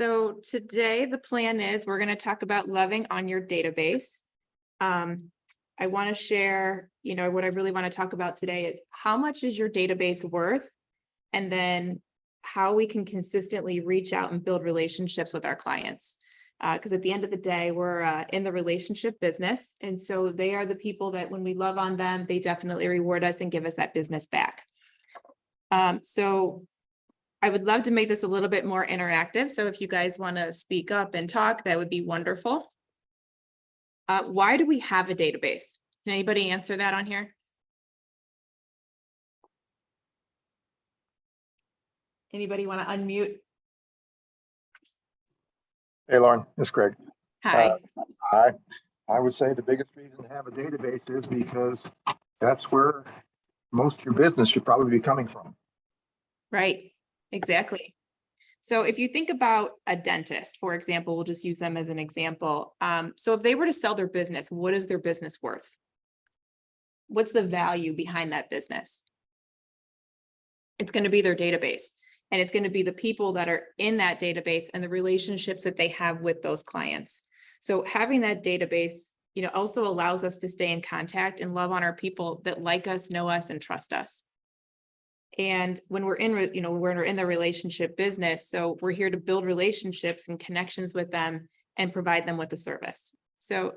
So today the plan is we're going to talk about loving on your database. I want to share, what I really want to talk about today is how much is your database worth? And then how we can consistently reach out and build relationships with our clients. Because at the end of the day, we're in the relationship business. And so they are the people that when we love on them, they definitely reward us and give us that business back. So I would love to make this a little bit more interactive. So if you guys want to speak up and talk, that would be wonderful. Why do we have a database? Can anybody answer that on here? Anybody want to unmute? Hey, Lauren, it's Greg. Hi. I would say the biggest reason to have a database is because that's where most of your business should probably be coming from. Right, exactly. So if you think about a dentist, for example, we'll just use them as an example. So if they were to sell their business, what is their business worth? What's the value behind that business? It's going to be their database. And it's going to be the people that are in that database and the relationships that they have with those clients. So having that database, also allows us to stay in contact and love on our people that like us, know us, and trust us. And when we're in, we're in the relationship business, so we're here to build relationships and connections with them and provide them with a service. So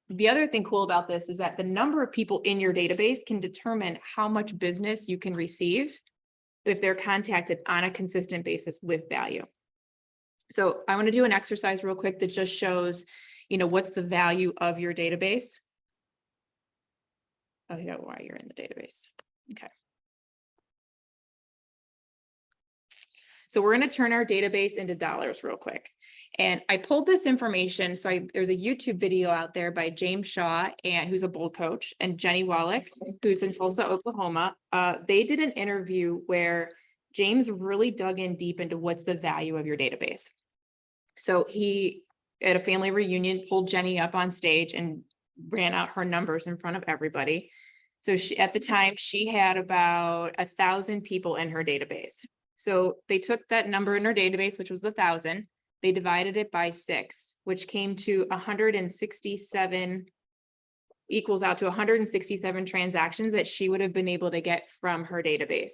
the other thing cool about this is that the number of people in your database can determine how much business you can receive if they're contacted on a consistent basis with value. So I want to do an exercise real quick that just shows, what's the value of your database. Oh, yeah, why you're in the database. Okay. So we're going to turn our database into dollars real quick. And I pulled this information. So there's a YouTube video out there by James Shaw, who's a bull coach, and Jenny Wallach, who's in Tulsa, Oklahoma. They did an interview where James really dug in deep into what's the value of your database. So he, at a family reunion, pulled Jenny up on stage and ran out her numbers in front of everybody. So at the time, she had about 1,000 people in her database. So they took that number in her database, which was 1,000. They divided it by 6, which came to 167, equals out to 167 transactions that she would have been able to get from her database.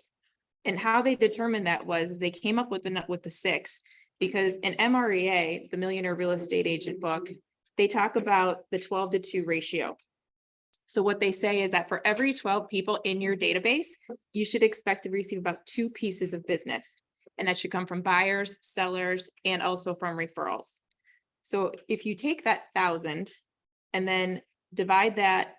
And how they determined that was they came up with the 6, because in MREA, the Millionaire Real Estate Agent book, they talk about the 12-to-2 ratio. So what they say is that for every 12 people in your database, you should expect to receive about 2 pieces of business. And that should come from buyers, sellers, and also from referrals. So if you take that 1,000 and then divide that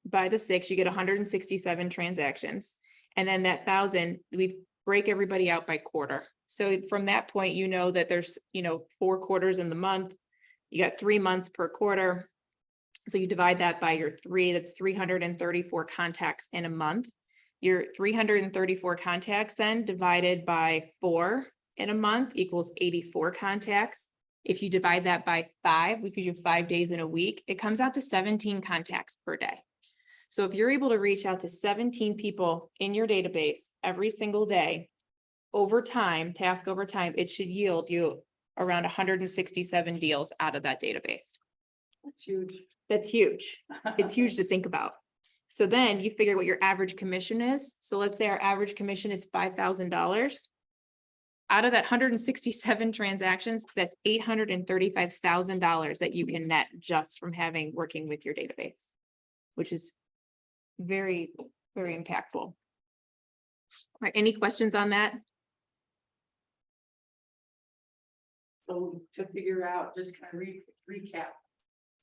by the 6, you get 167 transactions. And then that 1,000, we break everybody out by quarter. So from that point, that there's, 4 quarters in the month. You got 3 months per quarter. So you divide that by your 3, that's 334 contacts in a month. Your 334 contacts then divided by 4 in a month equals 84 contacts. If you divide that by 5, because you have 5 days in a week, it comes out to 17 contacts per day. So if you're able to reach out to 17 people in your database every single day, over time, task over time, it should yield you around 167 deals out of that database. That's huge. That's huge. It's huge to think about. So then you figure what your average commission is. So let's say our average commission is $5,000. Out of that 167 transactions, that's $835,000 that you can net just from working with your database, which is very, very impactful. All right, any questions on that? So to figure out, just kind of recap,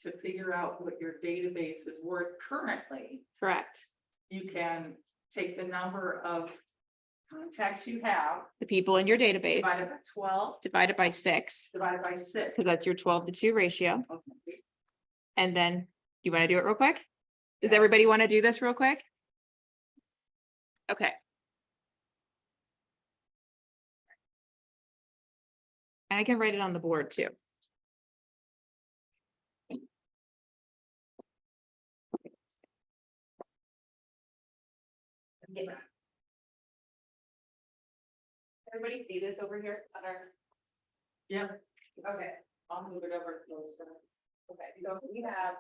to figure out what your database is worth currently, Correct. you can take the number of contacts you have, The people in your database divided by 12, divided by 6, divided by 6. because that's your 12-to-2 ratio. Okay. And then you want to do it real quick? Does Yeah. everybody want to do this real quick? Okay. And I can write it on the board too. Everybody see this over here on our Yep. Okay, I'll move it over closer. okay, so we have.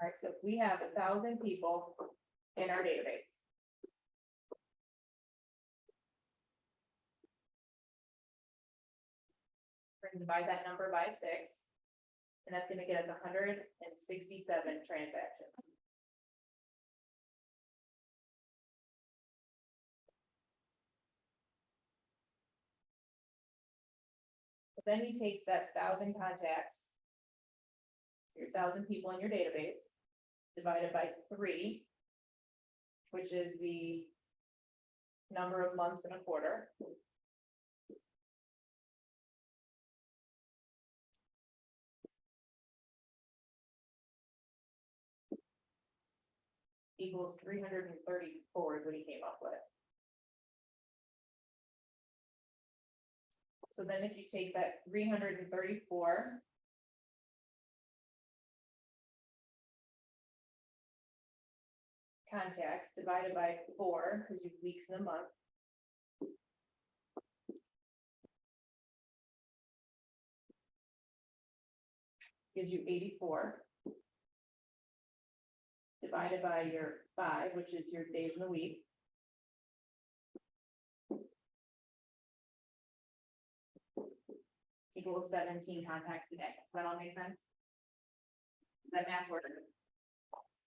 All right, so we have 1,000 people in our database. We're gonna divide that number by 6. And that's gonna get us 167 transactions. But then he takes that 1,000 contacts. Your 1,000 people in your database, divided by 3. Which is the number of months in a quarter. Equals 334 is what he came up with. So then if you take that 334. Contacts divided by 4, because you have weeks in a month. Gives you 84. Divided by your 5, which is your days in the week. Equals 17 contacts a day. Does that all make sense? Does that math work?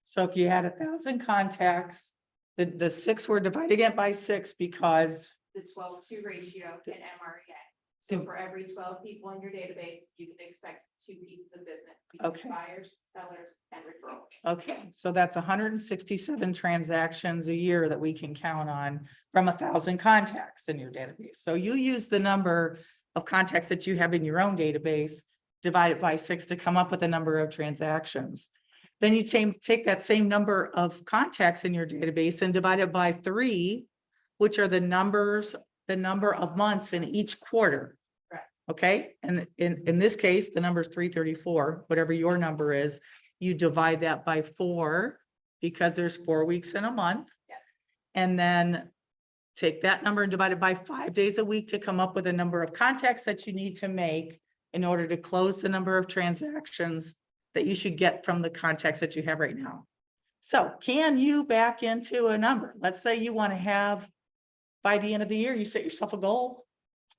So if you had 1,000 contacts, the 6 were dividing it by 6 because, The 12-2 ratio in MREA. So for every 12 people in your database, you can expect 2 pieces of business. between Okay. Buyers, sellers, and referrals. okay, so that's 167 transactions a year that we can count on from 1,000 contacts in your database. So you use the number of contacts that you have in your own database, divide it by 6 to come up with a number of transactions. Then you take that same number of contacts in your database and divide it by 3, which are the number of months in each quarter. Correct. Okay, and in this case, the number is 334, whatever your number is, you divide that by 4 because there's 4 weeks in a month. Yes. And then take that number and divide it by 5 days a week to come up with a number of contacts that you need to make in order to close the number of transactions that you should get from the contacts that you have right now. So can you back into a number? Let's say you want to have, by the end of the year, you set yourself a goal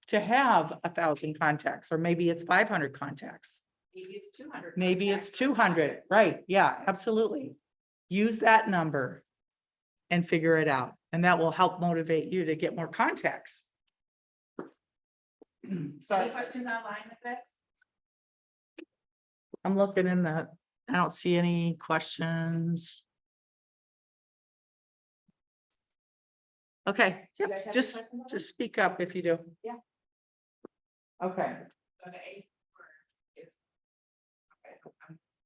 to have 1,000 contacts, or maybe it's 500 contacts. Maybe it's 200. Maybe it's contacts. 200, right? Yeah, absolutely. Use that number and figure it out. And that will help motivate you to get more contacts. Any So questions online with this? I'm looking in the, I don't see any questions. Okay, Do you yep, guys have any just questions on this? speak up if you do. Yeah. Okay, Okay.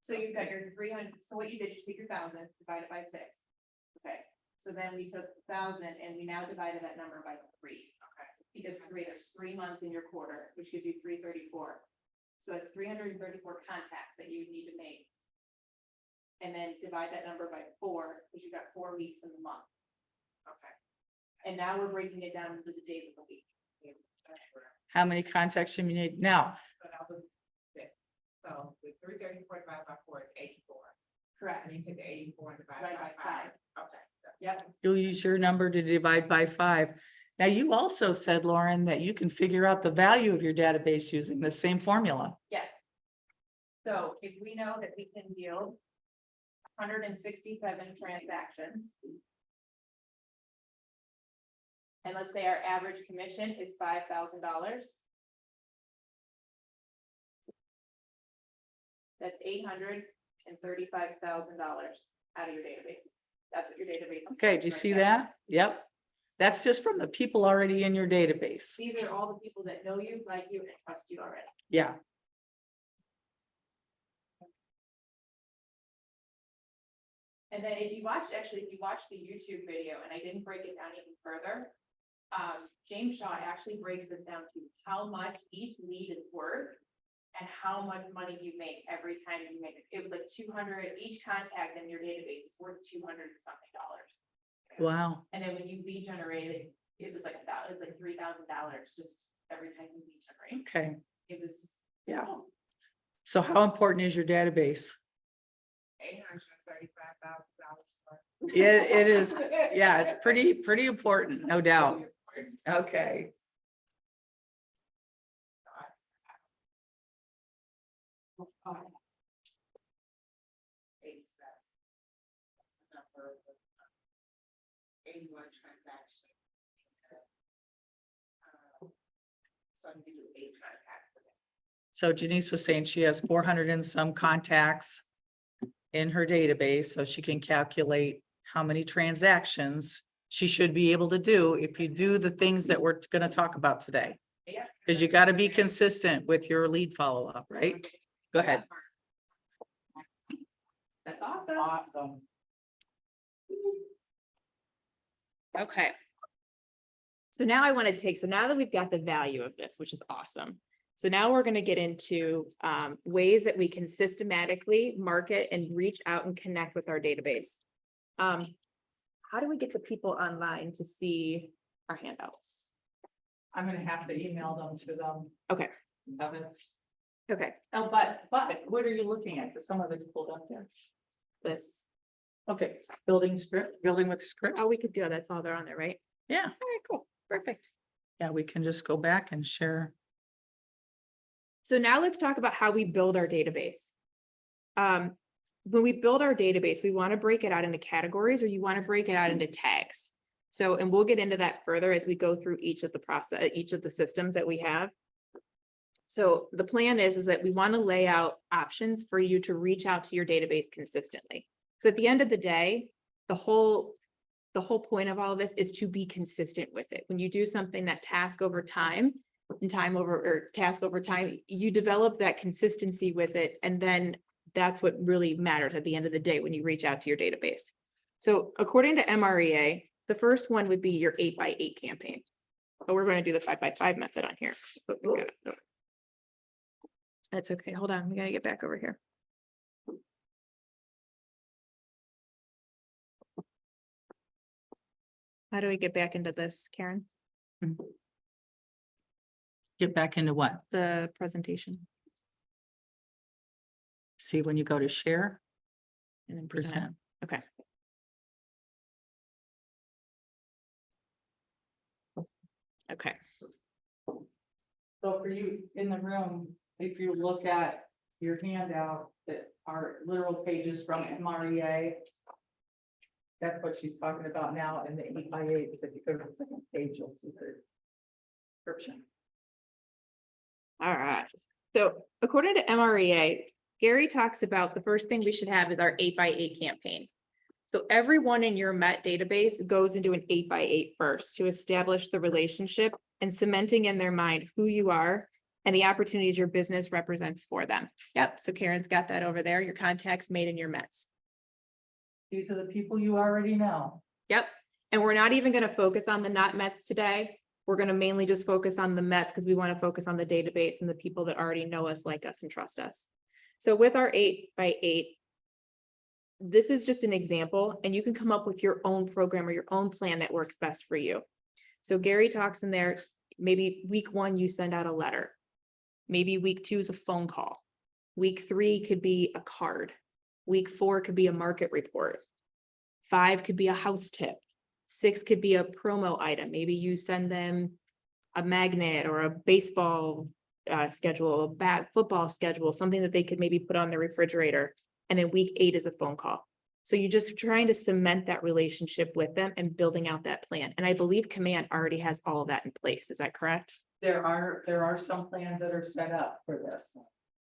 So you've got your 300, so what you did, you take your 1,000, divide it by 6. Okay, so then we took 1,000 and we now divided that number by 3. Okay. Because there's 3 months in your quarter, which gives you 334. So that's 334 contacts that you need to make. And then divide that number by 4, because you've got 4 weeks in the month. Okay. And now we're breaking it down into the days of the week. how many contacts you need now? So that was 6. So the 334 divided by 4 is 84. Correct. And you take the 84 and divide Divided by by 5. 5. Okay. Yep. You'll use your number to divide by 5. Now, you also said, Lauren, that you can figure out the value of your database using the same formula. Yes. So if we know that we can yield 167 transactions. And let's say our average commission is $5,000. That's $835,000 out of your database. That's what your database is. Okay, do you right see there. that? Yep. That's just from the people already in your database. These are all the people that know you, like you, and trust you already. Yeah. And then if you watch the YouTube video, and I didn't break it down even further. James Shaw actually breaks this down to how much each lead is worth. and how much money you make every time you make it. It was like 200, each contact in your database is worth $200 and something. Wow. And then when you lead generated, it was like $3,000 just every time you lead generate. Okay. It was. Yeah. So how important is your database? $835,000. Yeah, it is. Yeah, it's pretty important, no doubt. Okay. Number of 81 transactions. So you do 8 contacts a day. So Janice was saying she has 400 and some contacts in her database, so she can calculate how many transactions she should be able to do if you do the things that we're going to talk about today. Yeah. Because you got to be consistent with your lead follow-up, right? Go ahead. That's awesome. Awesome. Okay. So now I want to take, so now that we've got the value of this, which is awesome. So now we're going to get into ways that we can systematically market and reach out and connect with our database. How do we get the people online to see our handouts? I'm gonna have to email them to them. Okay. That's, Okay, oh, but what are you looking at? Because some of it's pulled up there. this, Okay, building script, building with script. oh, we could do, that's all there on there, right? Yeah, All right, cool, perfect. yeah, we can just go back and share. So now let's talk about how we build our database. When we build our database, we want to break it out into categories, or you want to break it out into tags. So, and we'll get into that further as we go through each of the systems that we have. So the plan is that we want to lay out options for you to reach out to your database consistently. So at the end of the day, the whole point of all of this is to be consistent with it. When you do something that task over time, you develop that consistency with it. And then that's what really matters at the end of the day when you reach out to your database. So according to MREA, the first one would be your 8x8 campaign. But we're going to do the 5x5 method on here. But we gotta- That's okay. Hold on. We gotta get back over here. How do we get back into this, Karen? Get back into what? The presentation See, when you go to share, and then present. present. Okay. Okay. So for you in the room, if you look at your handout that are literal pages from MREA. That's what she's talking about now in the 8x8. If you go to the second page, you'll see the description. All right. So according to MREA, Gary talks about the first thing we should have is our 8x8 campaign. So everyone in your Met database goes into an 8x8 first to establish the relationship and cementing in their mind who you are and the opportunities your business represents for them. Yep. So Karen's got that over there, your contacts made in your Mets. These are the people you already know. Yep. And we're not even going to focus on the not Mets today. We're going to mainly just focus on the Mets because we want to focus on the database and the people that already know us, like us, and trust us. So with our 8x8, this is just an example, and you can come up with your own program or your own plan that works best for you. So Gary talks in there, maybe week 1, you send out a letter. Maybe week 2 is a phone call. Week 3 could be a card. Week 4 could be a market report. 5 could be a house tip. 6 could be a promo item. Maybe you send them a magnet or a baseball schedule, a football schedule, something that they could maybe put on their refrigerator. And then week 8 is a phone call. So you're just trying to cement that relationship with them and building out that plan. And I believe Command already has all of that in place. Is that correct? There are some plans that are set up for this.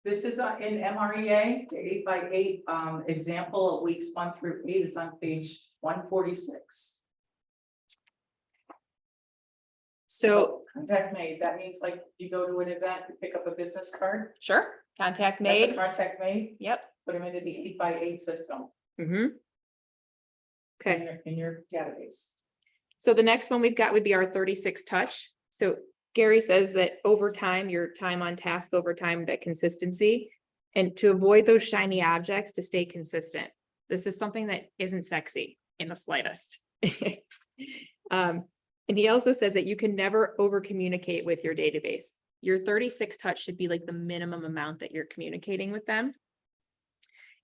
This is in MREA, the 8x8 example of weeks 1 through 8 is on page 146. So Contact made, that means like you go to an event, you pick up a business card. sure, contact That's a made. contact made, Yep. put them into the 8x8 system Mm-hmm. Okay. in your database. So the next one we've got would be our 36 touch. So Gary says that over time, your time on task over time, that consistency, and to avoid those shiny objects, to stay consistent. This is something that isn't sexy in the slightest. And he also says that you can never over communicate with your database. Your 36 touch should be like the minimum amount that you're communicating with them.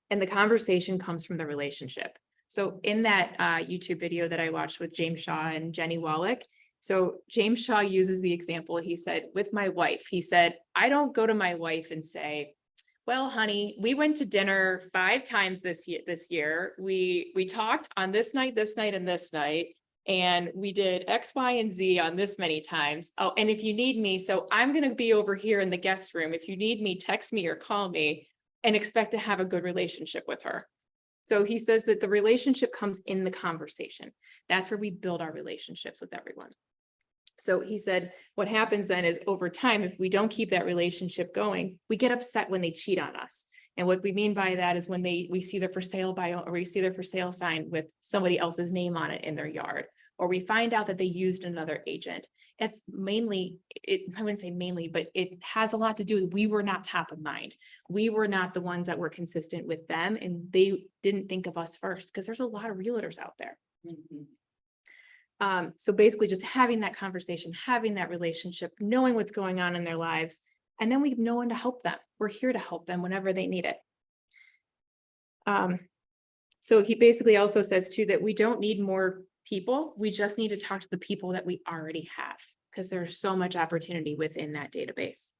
And the conversation comes from the relationship. So in that YouTube video that I watched with James Shaw and Jenny Wallach, so James Shaw uses the example, he said, with my wife, he said, I don't go to my wife and say, well, honey, we went to dinner 5 times this year. We talked on this night, and this night, and we did X, Y, and Z on this many times. Oh, and if you need me, so I'm going to be over here in the guest room. If you need me, text me or call me, and expect to have a good relationship with her. So he says that the relationship comes in the conversation. That's where we build our relationships with everyone. So he said, what happens then is over time, if we don't keep that relationship going, we get upset when they cheat on us. And what we mean by that is when we see their for sale bio, or we see their for sale sign with somebody else's name on it in their yard, or we find out that they used another agent. It's mainly, I wouldn't say mainly, but it has a lot to do with, we were not top of mind. We were not the ones that were consistent with them, and they didn't think of us first, because there's a lot of realtors out there. So basically just having that conversation, having that relationship, knowing what's going on in their lives, and then we know when to help them. We're here to help them whenever they need it. So he basically also says too, that we don't need more people. We just need to talk to the people that we already have, because there's so much opportunity within that database.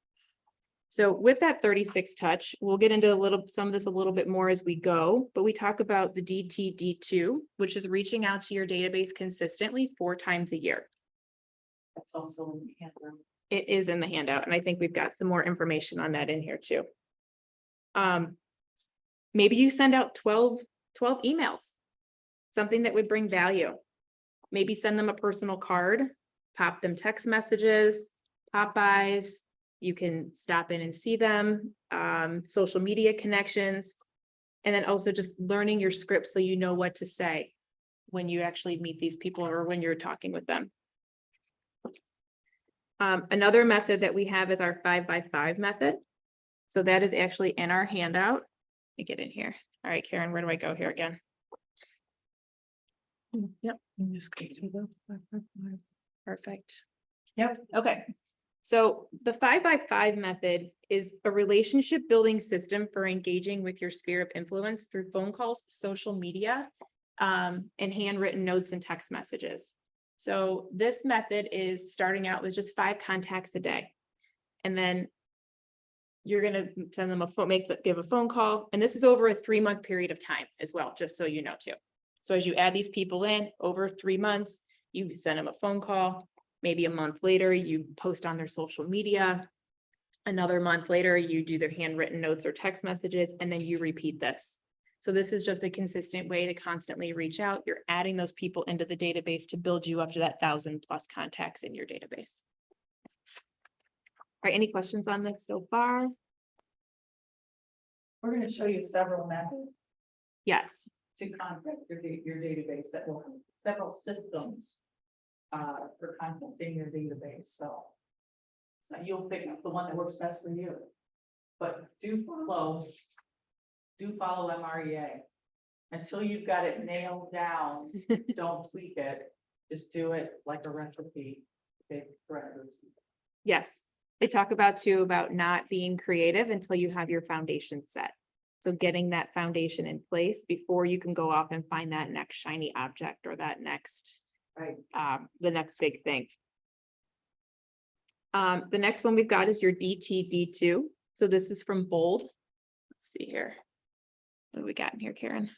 So with that 36 touch, we'll get into some of this a little bit more as we go, but we talk about the DTD2, which is reaching out to your database consistently 4 times a year. That's also in the handout. It is in the handout, and I think we've got some more information on that in here too. Maybe you send out 12 emails, something that would bring value. Maybe send them a personal card, pop them text messages, pop-bys. You can stop in and see them, social media connections, and then also just learning your script so you know what to say when you actually meet these people or when you're talking with them. Another method that we have is our 5x5 method. So that is actually in our handout. Let me get in here. All right, Karen, where do I go here again? Yep. Just go to the 5x5. Perfect. Yep. Okay. So the 5x5 method is a relationship building system for engaging with your sphere of influence through phone calls, social media, and handwritten notes and text messages. So this method is starting out with just 5 contacts a day. And then you're going to send them give a phone call. And this is over a 3-month period of time as well, just so you know too. So as you add these people in over 3 months, you send them a phone call. Maybe a month later, you post on their social media. Another month later, you do their handwritten notes or text messages, and then you repeat this. So this is just a consistent way to constantly reach out. You're adding those people into the database to build you up to that 1,000+ contacts in your database. All right, any questions on this so far? We're going to show you several methods Yes. to contact your database that will have several systems for contacting your database. So you'll pick up the one that works best for you. But do follow MREA. Until you've got it nailed down, don't tweak it. Just do it like a recipe. Yes. They talk about not being creative until you have your foundation set. So getting that foundation in place before you can go off and find that next shiny object or that next, the next big thing. The next one we've got is your DTD2. So this is from Bold. Let's see here. What do we got in here, Karen?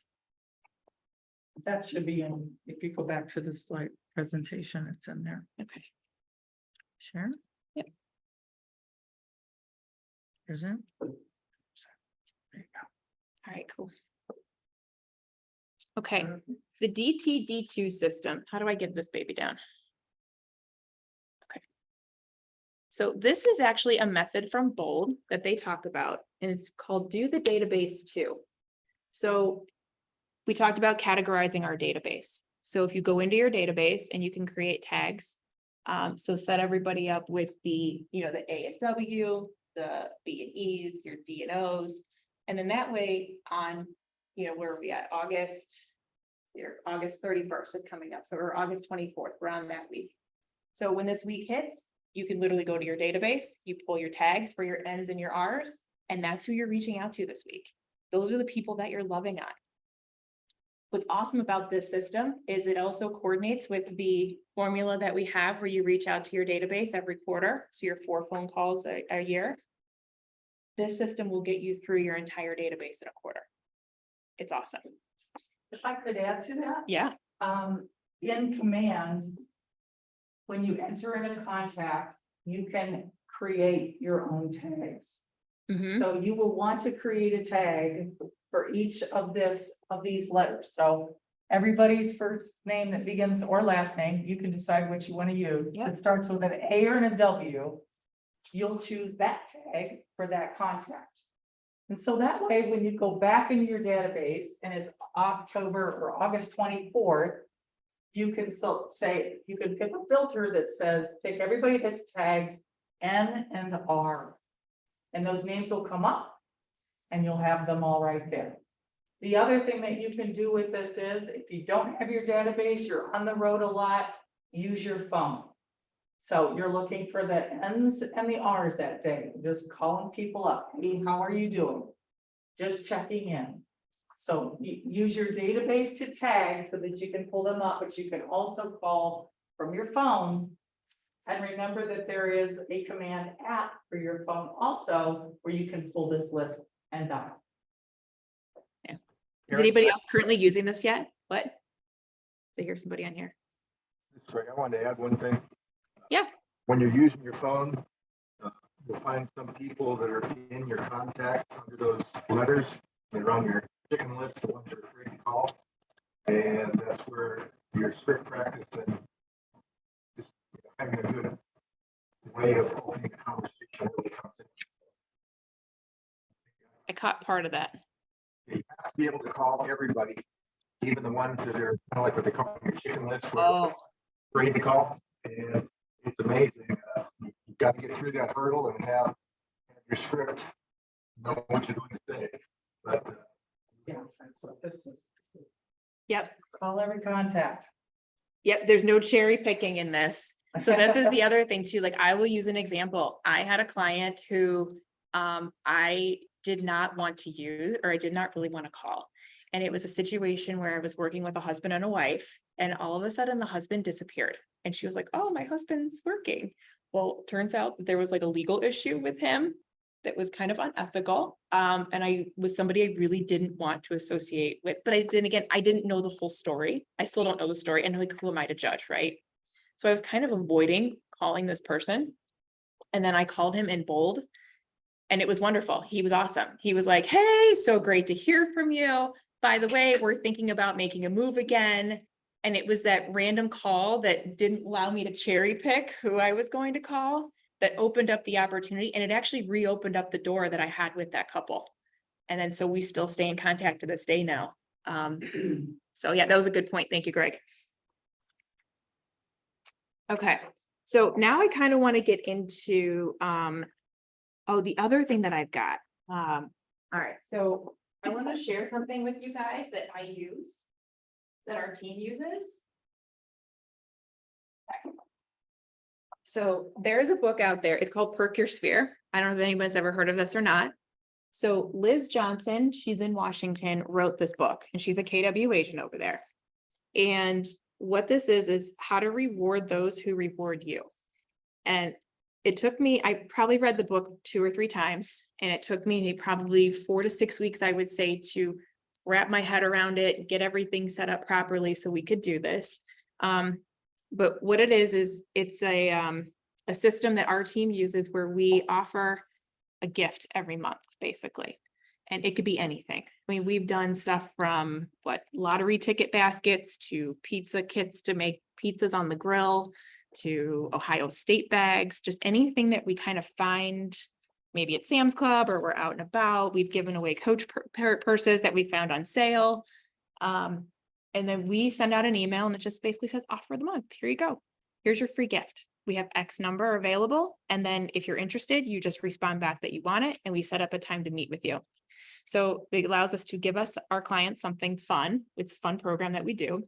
That should be in, if you go back to the slide presentation, it's in there. Okay. Sure. Yep. Is it? There you go. All right, cool. Okay, the DTD2 system. How do I get this baby down? Okay. So this is actually a method from Bold that they talk about, and it's called Do the Database Too. So we talked about categorizing our database. So if you go into your database and you can create tags, So set everybody up with the, the A and W, the B and E's, your D and O's. And then that way on, where are we at? August 31st is coming up. So we're August 24th, we're on that week. So when this week hits, you can literally go to your database, you pull your tags for your N's and your R's, and that's who you're reaching out to this week. Those are the people that you're loving on. What's awesome about this system is it also coordinates with the formula that we have where you reach out to your database every quarter. So your 4 phone calls a year. This system will get you through your entire database in a quarter. It's awesome. If I could add to that, Yeah. in Command, when you enter in a contact, you can create your own tags. Mhm. So you will want to create a tag for each of these letters. So Everybody's first name that begins or last name, you can decide what you want to use. Yep. It starts with an A or an W. You'll choose that tag for that contact. And so that way, when you go back into your database and it's October or August 24th, you can you can pick a filter that says, pick everybody that's tagged N and R. And those names will come up and you'll have them all right there. The other thing that you can do with this is if you don't have your database, you're on the road a lot, use your phone. So you're looking for the N's and the R's that day, just calling people up. Hey, how are you doing? Just checking in. So use your database to tag so that you can pull them up, but you can also call from your phone. And remember that there is a Command app for your phone also, where you can pull this list and dial. Is anybody else currently using this yet? What? I hear somebody on here. Sorry, I wanted to add one thing. Yeah. When you're using your phone, you'll find some people that are in your contacts under those letters. They're on your chicken list, the ones you're afraid to call. And that's where your script practice and just having a good way of opening the conversation really comes in. I caught part of that. You have to be able to call everybody, even the ones that are kind of like what they call your chicken list, where Oh, they're afraid to call. And it's amazing. You've got to get through that hurdle and have your script, know what you're going to say. But Yeah, that's what this is. yep. Call every contact. Yep, there's no cherry picking in this. So that is the other thing too, like I will use an example. I had a client who I did not want to use, or I did not really want to call. And it was a situation where I was working with a husband and a wife, and all of a sudden the husband disappeared. And she was like, oh, my husband's working. Well, turns out that there was like a legal issue with him that was kind of unethical. And I was somebody I really didn't want to associate with, but then again, I didn't know the whole story. I still don't know the story, and like, who am I to judge, right? So I was kind of avoiding calling this person. And then I called him in bold, and it was wonderful. He was awesome. He was like, hey, so great to hear from you. By the way, we're thinking about making a move again. And it was that random call that didn't allow me to cherry pick who I was going to call that opened up the opportunity. And it actually reopened up the door that I had with that couple. And then so we still stay in contact to this day now. So yeah, that was a good point. Thank you, Greg. Okay, so now I kind of want to get into the other thing that I've got. All right, so I want to share something with you guys that I use, that our team uses. Okay. So there's a book out there. It's called Perk Your Sphere. I don't know if anybody's ever heard of this or not. So Liz Johnson, she's in Washington, wrote this book, and she's a KW agent over there. And what this is how to reward those who reward you. And it took me, I probably read the book 2 or 3 times, and it took me probably 4 to 6 weeks, I would say, to wrap my head around it, get everything set up properly so we could do this. But what it is it's a system that our team uses where we offer a gift every month, basically. And it could be anything. I mean, we've done stuff from lottery ticket baskets to pizza kits to make pizzas on the grill, to Ohio State bags, just anything that we kind of find, maybe at Sam's Club or we're out and about. We've given away Coach purses that we found on sale. And then we send out an email, and it just basically says offer of the month. Here you go. Here's your free gift. we have X number available. And then if you're interested, you just respond back that you want it and we set up a time to meet with you. So it allows us to give our clients something fun. It's a fun program that we do.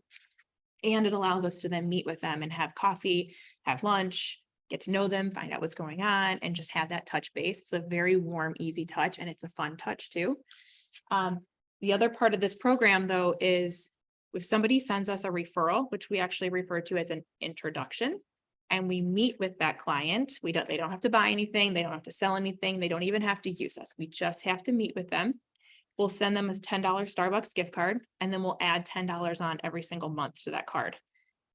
And it allows us to then meet with them and have coffee, have lunch, get to know them, find out what's going on, and just have that touch base. It's a very warm, easy touch, and it's a fun touch too. The other part of this program, though, is if somebody sends us a referral, which we actually refer to as an introduction, and we meet with that client, they don't have to buy anything, they don't have to sell anything, they don't even have to use us. We just have to meet with them. We'll send them a $10 Starbucks gift card, and then we'll add $10 on every single month to that card.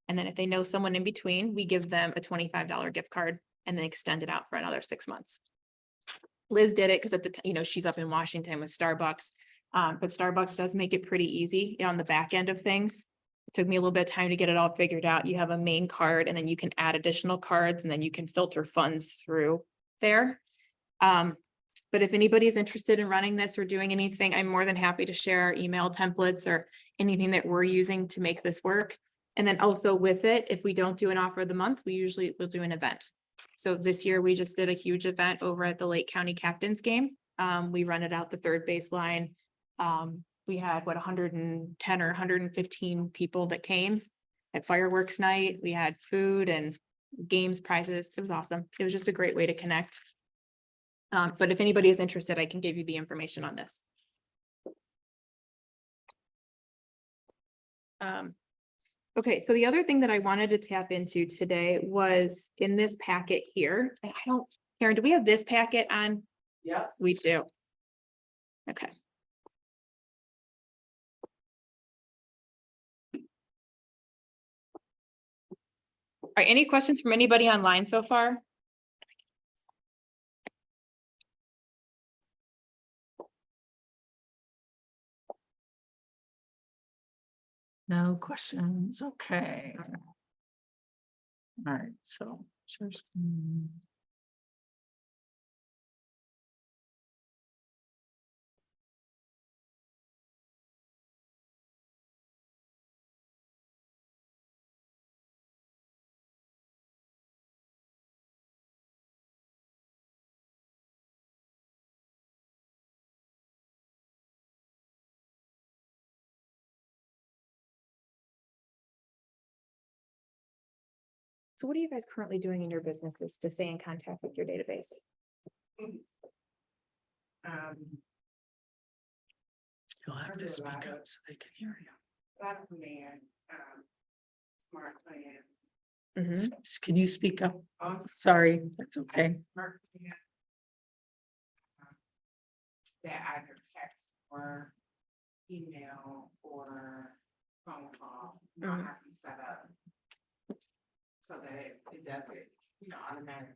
And then if they know someone in between, we give them a $25 gift card and then extend it out for another 6 months. Liz did it because at the she's up in Washington with Starbucks. But Starbucks does make it pretty easy on the back end of things. It took me a little bit of time to get it all figured out. You have a main card and then you can add additional cards and then you can filter funds through there. But if anybody is interested in running this or doing anything, I'm more than happy to share our email templates or anything that we're using to make this work. And then also with it, if we don't do an offer of the month, we usually will do an event. So this year we just did a huge event over at the Lake County Captain's Game. We rented out the third baseline. We had 110 or 115 people that came at fireworks night. We had food and games, prizes. It was awesome. It was just a great way to connect. But if anybody is interested, I can give you the information on this. Okay, so the other thing that I wanted to tap into today was in this packet here. Karen, do we have this packet on? Yeah. We do. Okay. All right, any questions from anybody online so far? No questions, okay. All right, so. So what are you guys currently doing in your businesses to stay in contact with your database? You'll have to speak up so they can hear you. Lot of command, smart plan. Mhm. Can you speak up? Sorry. Sorry, that's okay. Smart plan. That either text or email or phone call, I'll Mhm. have you set up. So that it does it, automatically.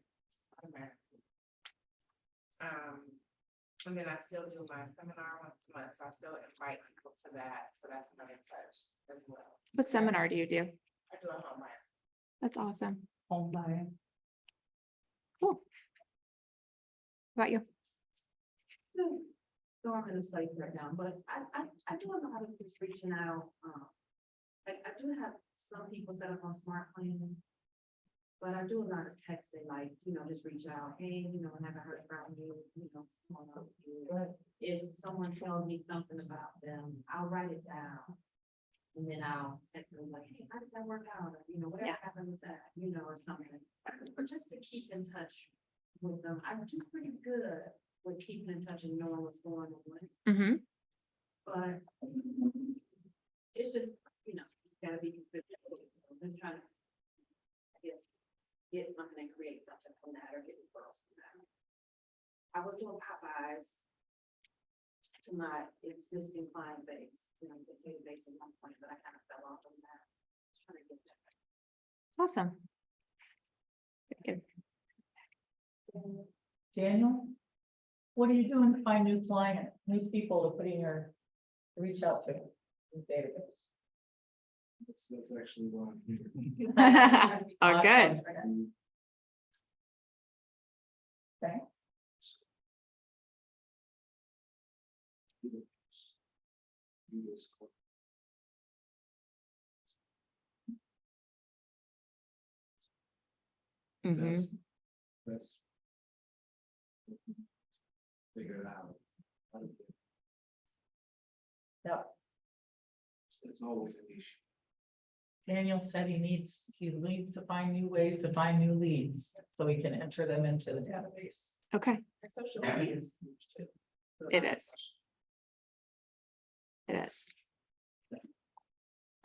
And then I still do my seminar once a month, so I still invite people to that, so that's another touch as well. What seminar do you do? I do a home class. That's awesome. Home buy. Cool. How about you? So I'm in a place right now, but I do know how to just reaching out. I do have some people set up on smart planning. But I do a lot of texting, like, just reach out, hey, I haven't heard from you, what's going on with you. But if someone tells me something about them, I'll write it down. And then I'll text them like, hey, how did that work out? Or, whatever Yeah. happened with that, or something. Or just to keep in touch with them. I'm do pretty good with keeping in touch and knowing what's going on. Mm-hmm. But it's just, you gotta be consistent. I'm trying to get something and create something from that or get referrals from that. I was doing Popeyes to my existing client base, the database at one point, but I kind of fell off on that. Trying to get that. Awesome. Good. Daniel? What are you doing to find new clients, new people to put in reach out to your database? That's actually one. Oh, good. Okay. Mhm. That's. Figure it out. Yep. It's always an issue. Daniel said he needs to find new ways to find new leads, so he can enter them into the database. Okay, Social media is huge too. it is. It is.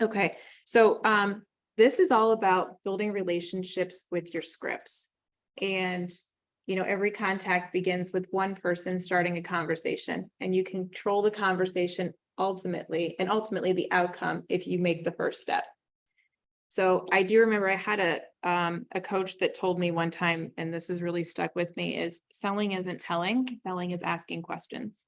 Okay, so this is all about building relationships with your scripts. And, you know, every contact begins with one person starting a conversation, and you control the conversation ultimately the outcome if you make the first step. So I do remember I had a coach that told me one time, and this has really stuck with me, is selling isn't telling, selling is asking questions.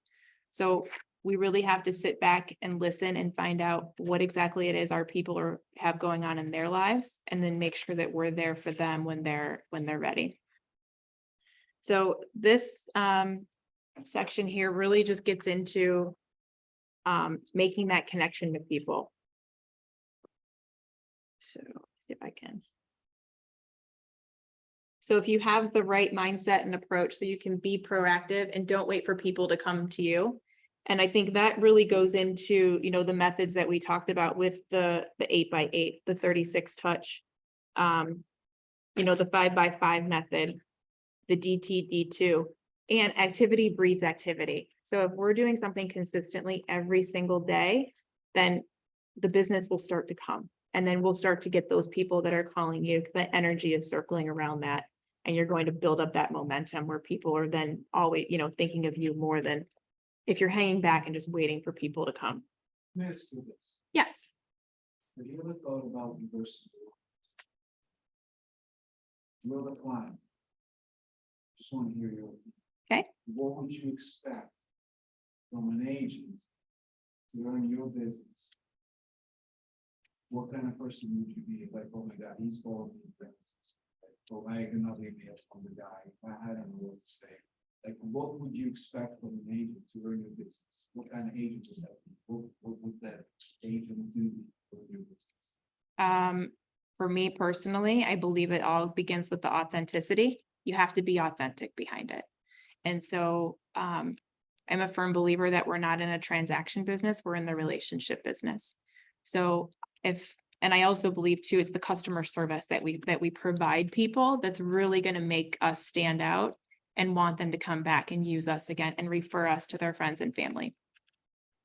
So we really have to sit back and listen and find out what exactly it is our people have going on in their lives, and then make sure that we're there for them when they're ready. So this section here really just gets into making that connection with people. So see if I can. So if you have the right mindset and approach, so you can be proactive and don't wait for people to come to you. And I think that really goes into, you know, the methods that we talked about with the 8x8, the 36 touch, you know, the 5x5 method, the DTD2, and activity breeds activity. So if we're doing something consistently every single day, then the business will start to come. And then we'll start to get those people that are calling you, because that energy is circling around that. And you're going to build up that momentum where people are then always, you know, thinking of you more than if you're hanging back and just waiting for people to come. Let me ask you this. Yes. Have you ever thought about reverse? You're the client. Just want to hear your. Okay. What would you expect from an agent to run your business? What kind of person would you be if like, oh my God, he's calling me business? So I can not leave me from the guy. I don't know what to say. Like, what would you expect from an agent to run your business? What kind of agent would that be? What would that agent do for your business? For me personally, I believe it all begins with the authenticity. You have to be authentic behind it. And so I'm a firm believer that we're not in a transaction business, we're in the relationship business. So and I also believe too, it's the customer service that we provide people that's really going to make us stand out and want them to come back and use us again and refer us to their friends and family.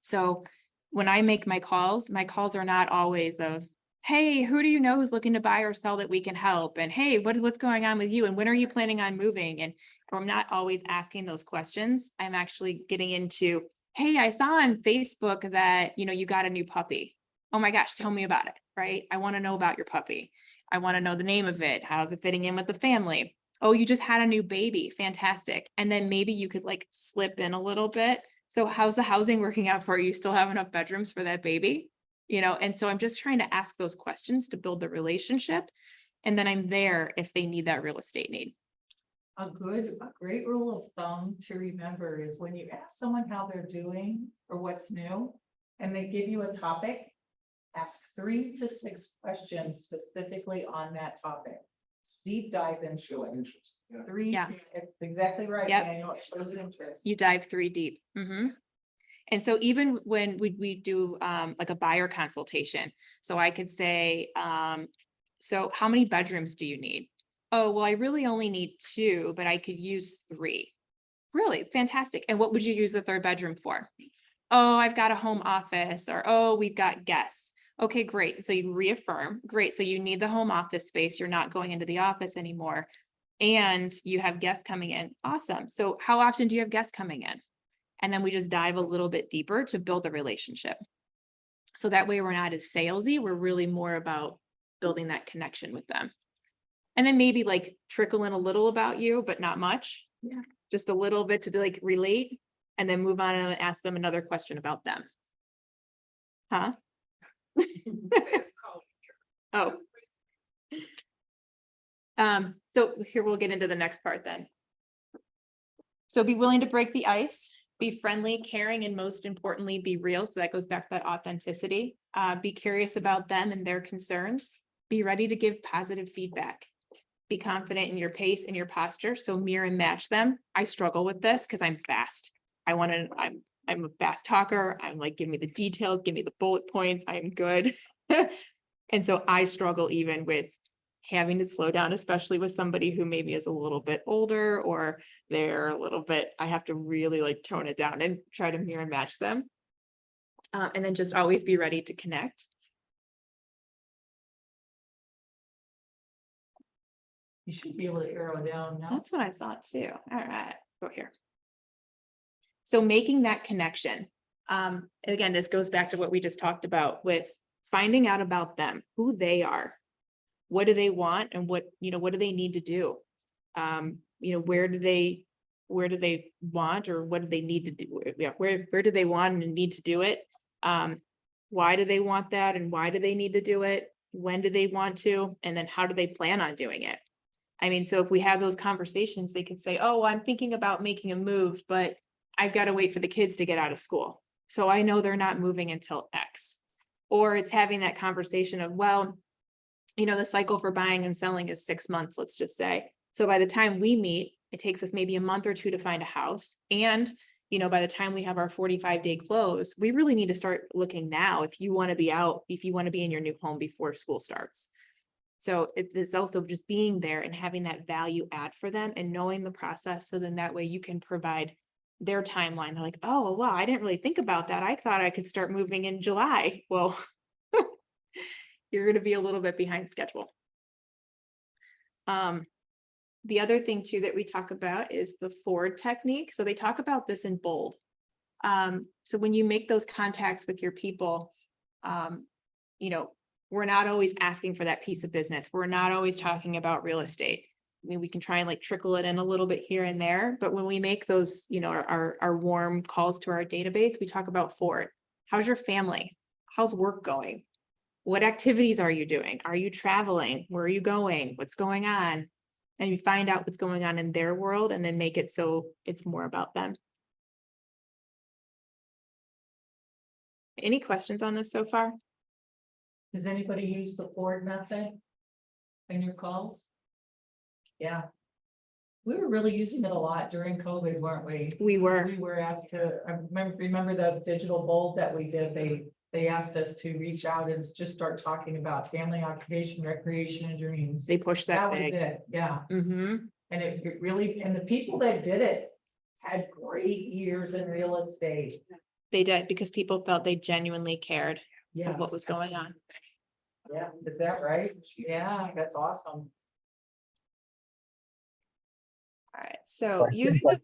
So when I make my calls are not always of, hey, who do you know who's looking to buy or sell that we can help? And hey, what's going on with you? And when are you planning on moving? And I'm not always asking those questions. I'm actually getting into, hey, I saw on Facebook that, you know, you got a new puppy. Oh my gosh, tell me about it, right? I want to know about your puppy. I want to know the name of it. How's it fitting in with the family? Oh, you just had a new baby. Fantastic. And then maybe you could like slip in a little bit. So how's the housing working out for you? You still have enough bedrooms for that baby? You know, and so I'm just trying to ask those questions to build the relationship. And then I'm there if they need that real estate need. A great rule of thumb to remember is when you ask someone how they're doing or what's new, and they give you a topic, ask 3 to 6 questions specifically on that topic. Deep dive into Shows it. interest. Yeah. 3 Yeah. to 6, exactly right, Yep. Daniel, it shows interest. You dive 3 deep. And so even when we do like a buyer consultation, so I could say, so how many bedrooms do you need? Oh, well, I really only need 2, but I could use 3. Really fantastic. And what would you use the 3rd bedroom for? Oh, I've got a home office, or, oh, we've got guests. Okay, great. So you reaffirm, great. So you need the home office space. You're not going into the office anymore. And you have guests coming in. Awesome. So how often do you have guests coming in? And then we just dive a little bit deeper to build a relationship. So that way we're not as salesy. We're really more about building that connection with them. And then maybe like trickle in a little about you, but not much. Yeah. Just a little bit to like relate, and then move on and ask them another question about them. Huh? It's called- Oh. So here we'll get into the next part then. So be willing to break the ice, be friendly, caring, and most importantly, be real. So that goes back to that authenticity. Be curious about them and their concerns. Be ready to give positive feedback. be confident in your pace and your posture. So mirror and match them. I struggle with this because I'm fast. I'm a fast talker. I'm like, give me the details, give me the bullet points. I'm good. And so I struggle even with having to slow down, especially with somebody who maybe is a little bit older or they're a little bit, I have to really like tone it down and try to mirror and match them. And then just always be ready to connect. You should be able to arrow down now. That's what I thought too. All right, go here. So making that connection. Again, this goes back to what we just talked about with finding out about them, who they are. What do they want and what do they need to do? Where do they want or what do they need to do? Yeah, where do they want and need to do it? Why do they want that and why do they need to do it? When do they want to? And then how do they plan on doing it? I mean, so if we have those conversations, they can say, oh, I'm thinking about making a move, but I've got to wait for the kids to get out of school. So I know they're not moving until X. Or it's having that conversation of, well, the cycle for buying and selling is 6 months, let's just say. So by the time we meet, it takes us maybe a month or two to find a house. And, by the time we have our 45-day close, we really need to start looking now if you want to be out, if you want to be in your new home before school starts. So it's also just being there and having that value add for them and knowing the process. So then that way you can provide their timeline. They're like, oh, wow, I didn't really think about that. I thought I could start moving in July. Well, you're going to be a little bit behind schedule. The other thing too that we talk about is the Ford technique. So they talk about this in bold. So when you make those contacts with your people, we're not always asking for that piece of business. We're not always talking about real estate. I mean, we can try and like trickle it in a little bit here and there, but when we make those, our warm calls to our database, we talk about Ford. How's your family? How's work going? What activities are you doing? Are you traveling? Where are you going? What's going on? And you find out what's going on in their world and then make it so it's more about them. Any questions on this so far? Does anybody use the Ford method in your calls? Yeah. We were really using it a lot during COVID, weren't we? We were. We were asked to, I remember the digital bold that we did, they asked us to reach out and just start talking about family, occupation, recreation, and dreams. They pushed that That was big. it, yeah. Mm-hmm. And it really, and the people that did it had great years in real estate. They did because people felt they genuinely cared Yeah. of what was going on. Yeah, is that right? Yeah, that's awesome. All right. So using the,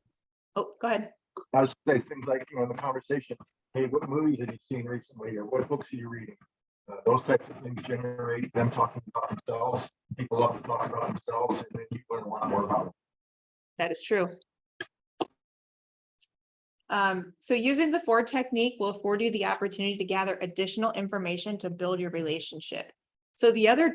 oh, go ahead. I was saying things like, in the conversation, hey, what movies have you seen recently, or what books are you reading? Those types of things generate them talking about themselves. People love to talk about themselves, and then you learn a lot more about them. That is true. So using the Ford technique will afford you the opportunity to gather additional information to build your relationship. So the other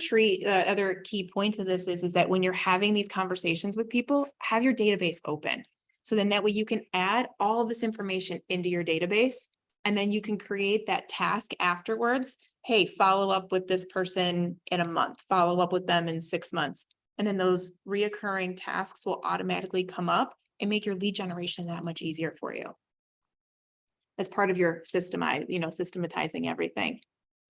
key point to this is that when you're having these conversations with people, have your database open. So then that way you can add all of this information into your database, and then you can create that task afterwards. Hey, follow up with this person in a month, follow up with them in 6 months. And then those reoccurring tasks will automatically come up and make your lead generation that much easier for you. As part of your systematizing everything.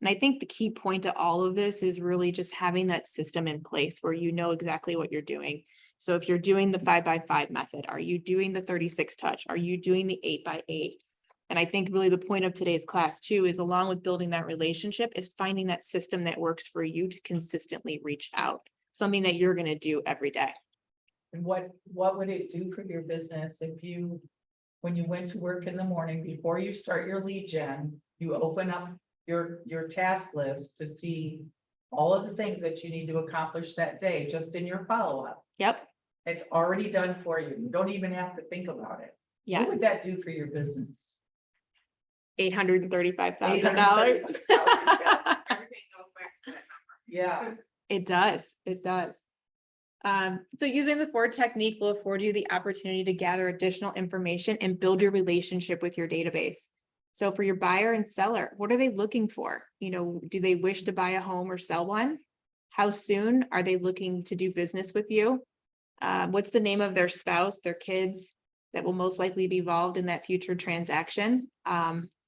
And I think the key point to all of this is really just having that system in place where you know exactly what you're doing. So if you're doing the 5x5 method, are you doing the 36 touch? Are you doing the 8x8? And I think really the point of today's class too is, along with building that relationship, is finding that system that works for you to consistently reach out, something that you're going to do every day. And what would it do for your business if you, when you went to work in the morning, before you start your lead gen, you open up your task list to see all of the things that you need to accomplish that day, just in your follow-up. Yep. It's already done for you. You don't even have to think about it. Yes. What would that do for your business? $835,000. Everything goes back to that number. Yeah. It does. It does. So using the Ford technique will afford you the opportunity to gather additional information and build your relationship with your database. So for your buyer and seller, what are they looking for? Do they wish to buy a home or sell one? How soon are they looking to do business with you? What's the name of their spouse, their kids that will most likely be involved in that future transaction?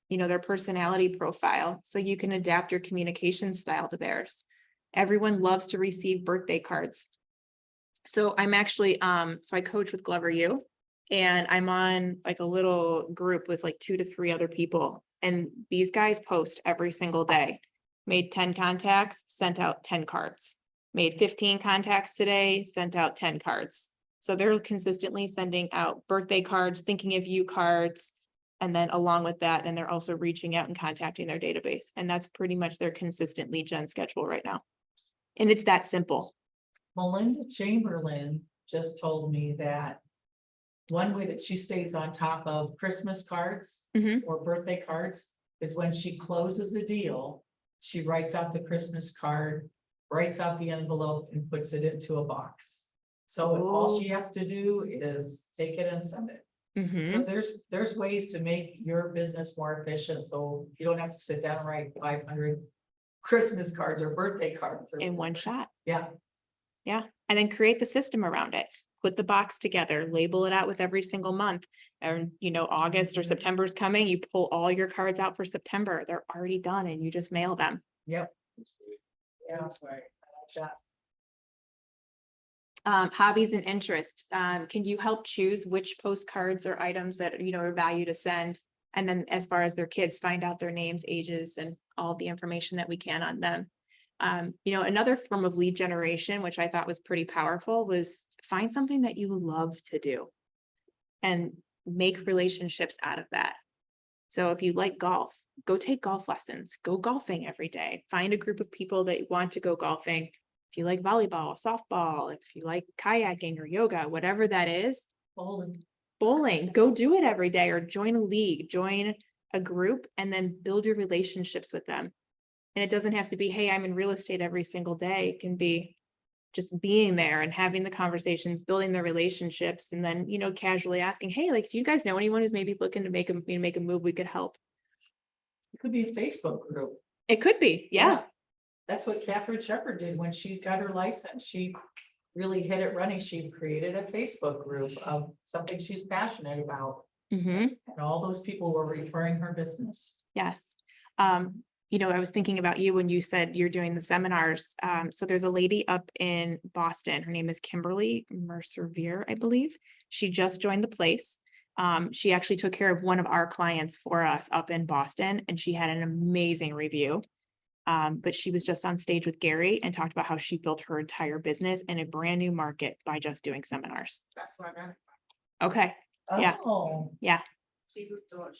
Their personality profile, so you can adapt your communication style to theirs. Everyone loves to receive birthday cards. So I'm actually, so I coach with Glover U, and I'm on like a little group with like 2 to 3 other people. And these guys post every single day. Made 10 contacts, sent out 10 cards. Made 15 contacts today, sent out 10 cards. So they're consistently sending out birthday cards, thinking of you cards. And then along with that, then they're also reaching out and contacting their database. And that's pretty much their consistent lead gen schedule right now. And it's that simple. Melinda Chamberlain just told me that one way that she stays on top of Christmas cards Mhm. or birthday cards is when she closes a deal, she writes out the Christmas card, writes out the envelope and puts it into a box. So all she has to do is take it and send it. Mhm. So there's ways to make your business more efficient, so you don't have to sit down and write 500 Christmas cards or birthday cards. In one shot. Yeah, Yeah. And then create the system around it. Put the box together, label it out with every single month. And August or September is coming, you pull all your cards out for September. They're already done and you just mail them. yep. Yeah, that's right. I like that. Hobbies and interest. Can you help choose which postcards or items that, are value to send? And then as far as their kids, find out their names, ages, and all the information that we can on them. Another form of lead generation, which I thought was pretty powerful, was find something that you love to do and make relationships out of that. So if you like golf, go take golf lessons, go golfing every day, find a group of people that want to go golfing. If you like volleyball, softball, if you like kayaking or yoga, whatever that is, bowling, go do it every day, or join a league, join a group, and then build your relationships with them. And it doesn't have to be, hey, I'm in real estate every single day. It can be just being there and having the conversations, building the relationships, and then, casually asking, hey, like, do you guys know anyone who's maybe looking to make a move we could help? It could be a Facebook group. It could be, yeah. That's what Catherine Shepherd did when she got her license. She really hit it running. She created a Facebook group of something she's passionate about. Mhm. And all those people were referring her business. Yes. I was thinking about you when you said you're doing the seminars. So there's a lady up in Boston. Her name is Kimberly Mercer-Veer, I believe. She just joined the place. She actually took care of one of our clients for us up in Boston, and she had an amazing review. But she was just on stage with Gary and talked about how she built her entire business in a brand new market by just doing seminars. That's why I got it. Okay. Yeah. Oh, She was on,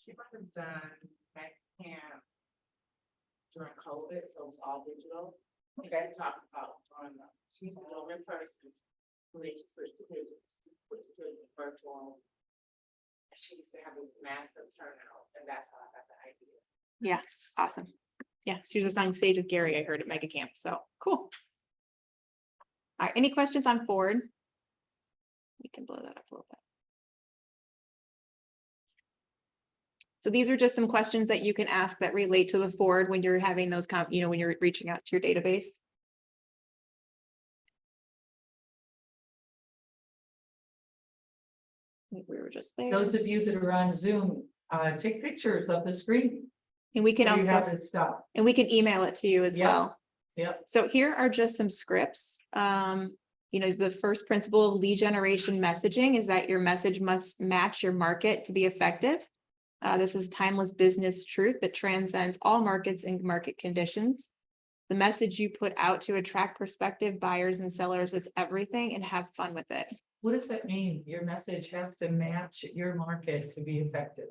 she must have done back camp during COVID, so it was all digital. She talked about she used to go in person, when they switched to digital, switched to virtual. She used to have this massive turnout, and that's how I got the idea. Yeah. Awesome. Yeah. She was just on stage with Gary, I heard at Mega Camp. So cool. All right. Any questions on Ford? We can blow that up a little bit. So these are just some questions that you can ask that relate to the Ford when you're having those, when you're reaching out to your database. I think we were just there. those of you that are on Zoom, take pictures of the screen. And we can so you have also, this stuff. and we can email it to you as Yeah. well. Yep. So here are just some scripts. The first principle of lead generation messaging is that your message must match your market to be effective. This is timeless business truth that transcends all markets and market conditions. The message you put out to attract prospective buyers and sellers is everything, and have fun with it. What does that mean? Your message has to match your market to be effective.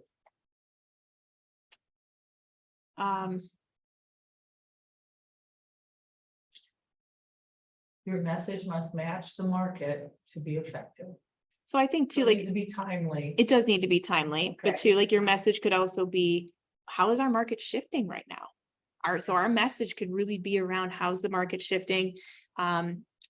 Your message must match the market to be effective. So I think too, So it like, needs to be timely. it does need to be timely, but Okay. too, like, your message could also be, how is our market shifting right now? So our message could really be around how's the market shifting?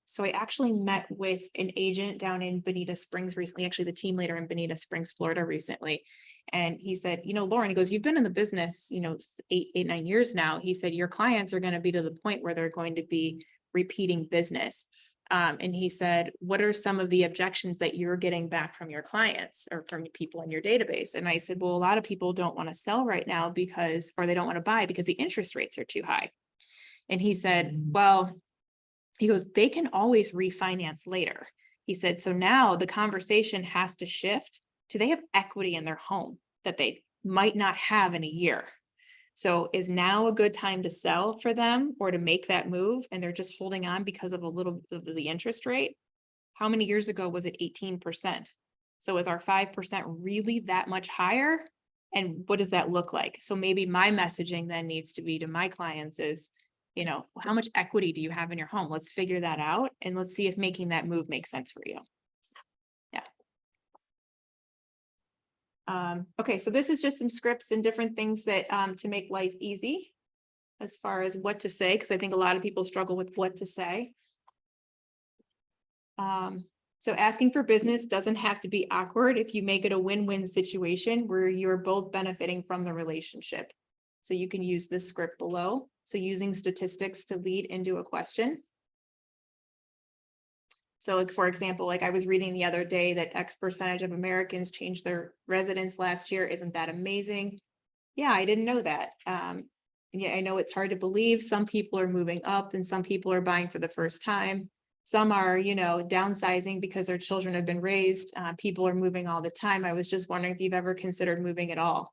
So I actually met with an agent down in Bonita Springs recently, actually the team leader in Bonita Springs, Florida recently. And he said, Lauren, he goes, you've been in the business, 9 years now. He said, your clients are going to be to the point where they're going to be repeating business. And he said, what are some of the objections that you're getting back from your clients or from people in your database? And I said, well, a lot of people don't want to sell right now or they don't want to buy because the interest rates are too high. And he said, well, he goes, they can always refinance later. He said, so now the conversation has to shift to they have equity in their home that they might not have in a year. So is now a good time to sell for them or to make that move? And they're just holding on because of a little of the interest rate. How many years ago was it 18%? So is our 5% really that much higher? And what does that look like? So maybe my messaging then needs to be to my clients is, how much equity do you have in your home? Let's figure that out. And let's see if making that move makes sense for you. Okay, so this is just some scripts and different things that to make life easy as far as what to say, because I think a lot of people struggle with what to say. So asking for business doesn't have to be awkward if you make it a win-win situation where you're both benefiting from the relationship. So you can use this script below. So using statistics to lead into a question. So like, for example, like I was reading the other day that X percentage of Americans changed their residence last year. Isn't that amazing? Yeah, I didn't know that. And yeah, I know it's hard to believe. Some people are moving up and some people are buying for the first time. Some are, downsizing because their children have been raised. People are moving all the time. I was just wondering if you've ever considered moving at all.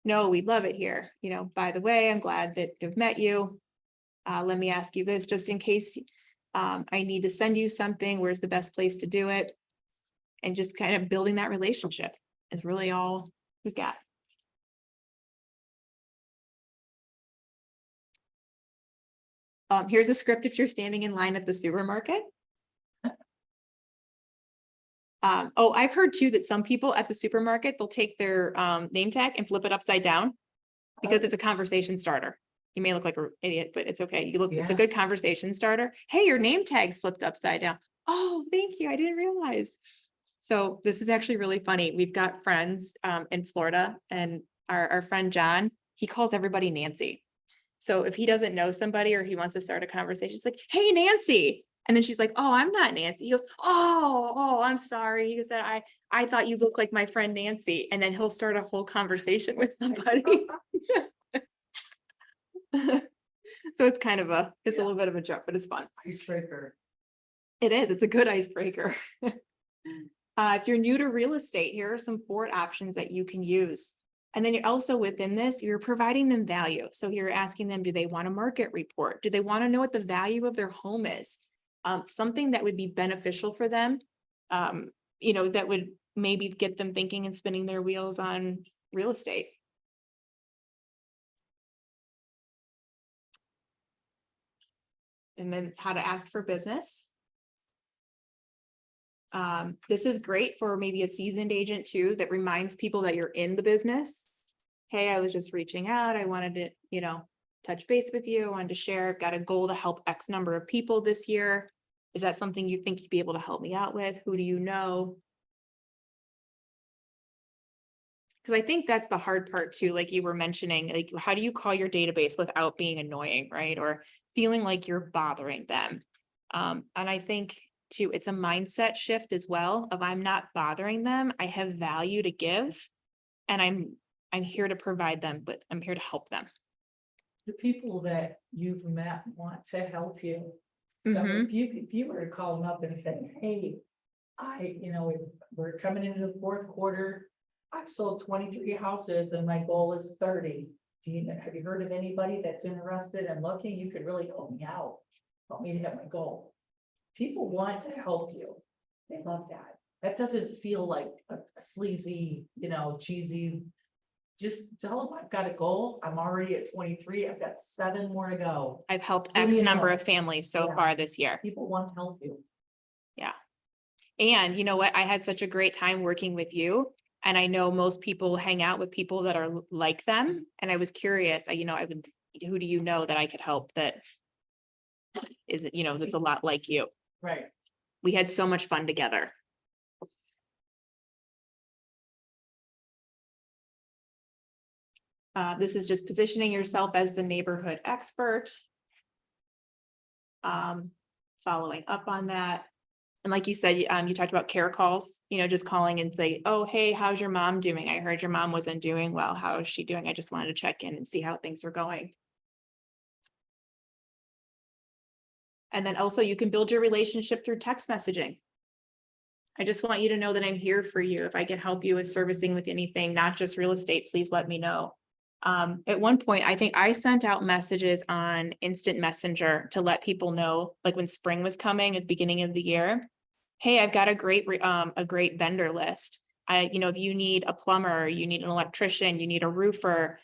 No, we love it here. By the way, I'm glad that I've met you. Let me ask you this, just in case I need to send you something, where's the best place to do it? And just kind of building that relationship is really all we've got. Here's a script if you're standing in line at the supermarket. I've heard too that some people at the supermarket, they'll take their name tag and flip it upside down because it's a conversation starter. You may look like an idiot, but it's okay. It's a good conversation starter. Hey, your name tag's flipped upside down. Oh, thank you. I didn't realize. So this is actually really funny. We've got friends in Florida, and our friend John, he calls everybody Nancy. So if he doesn't know somebody or he wants to start a conversation, it's like, hey, Nancy. And then she's like, oh, I'm not Nancy. He goes, oh, I'm sorry. He said, I thought you looked like my friend Nancy. And then he'll start a whole conversation with somebody. So it's kind of a little bit of a joke, but it's fun. Icebreaker. It is. It's a good icebreaker. If you're new to real estate, here are some forward options that you can use. And then you're also within this, you're providing them value. So you're asking them, do they want a market report? Do they want to know what the value of their home is? Something that would be beneficial for them, that would maybe get them thinking and spinning their wheels on real estate. And then how to ask for business. This is great for maybe a seasoned agent too, that reminds people that you're in the business. Hey, I was just reaching out. I wanted to, touch base with you. I wanted to share. I've got a goal to help X number of people this year. Is that something you think you'd be able to help me out with? Who do you know? Because I think that's the hard part too, like you were mentioning, like how do you call your database without being annoying, right? Or feeling like you're bothering them. And I think too, it's a mindset shift as well of I'm not bothering them. I have value to give and I'm here to provide them, but I'm here to help them. The people that you've met want to help you. So Mhm. if you were to call them up and say, hey, we're coming into the fourth quarter. I've sold 23 houses and my goal is 30. Have you heard of anybody that's interested in looking? You could really help me out. Help me to hit my goal. People want to help you. They love that. That doesn't feel like a sleazy, cheesy. Just tell them I've got a goal. I'm already at 23. I've got 7 more to go. I've helped Who do X you number know? of families so Yeah. far this year. People want to help you. And you know what? I had such a great time working with you. And I know most people hang out with people that are like them. And I was curious, who do you know that I could help that is, that's a lot like you? Right. We had so much fun together. This is just positioning yourself as the neighborhood expert. Following up on that. And like you said, you talked about care calls, just calling and say, oh, hey, how's your mom doing? I heard your mom wasn't doing well. How is she doing? I just wanted to check in and see how things are going. And then also you can build your relationship through text messaging. I just want you to know that I'm here for you. If I can help you with servicing with anything, not just real estate, please let me know. At one point, I think I sent out messages on instant messenger to let people know, like when spring was coming at the beginning of the year. Hey, I've got a great vendor list. If you need a plumber, you need an electrician, you need a roofer,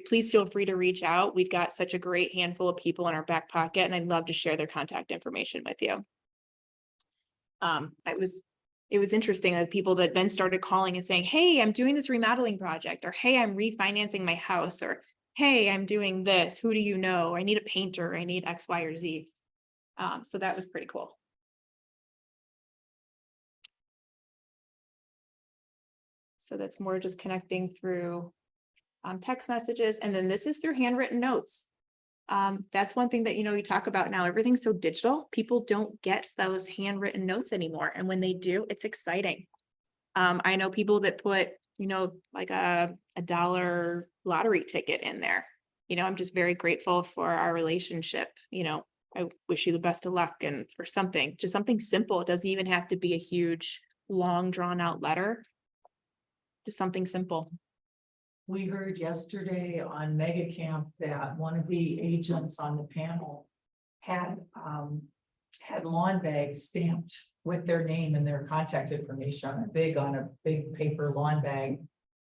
please feel free to reach out. We've got such a great handful of people in our back pocket, and I'd love to share their contact information with you. It was interesting that people that then started calling and saying, hey, I'm doing this remodeling project, or hey, I'm refinancing my house, or hey, I'm doing this. Who do you know? I need a painter. I need X, Y, or Z. So that was pretty cool. So that's more just connecting through text messages. And then this is through handwritten notes. That's one thing that, you talk about now, everything's so digital. People don't get those handwritten notes anymore. And when they do, it's exciting. I know people that put, like a $1 lottery ticket in there. I'm just very grateful for our relationship. I wish you the best of luck or something, just something simple. It doesn't even have to be a huge, long drawn out letter. Just something simple. We heard yesterday on Mega Camp that one of the agents on the panel had lawn bags stamped with their name and their contact information on a big paper lawn bag.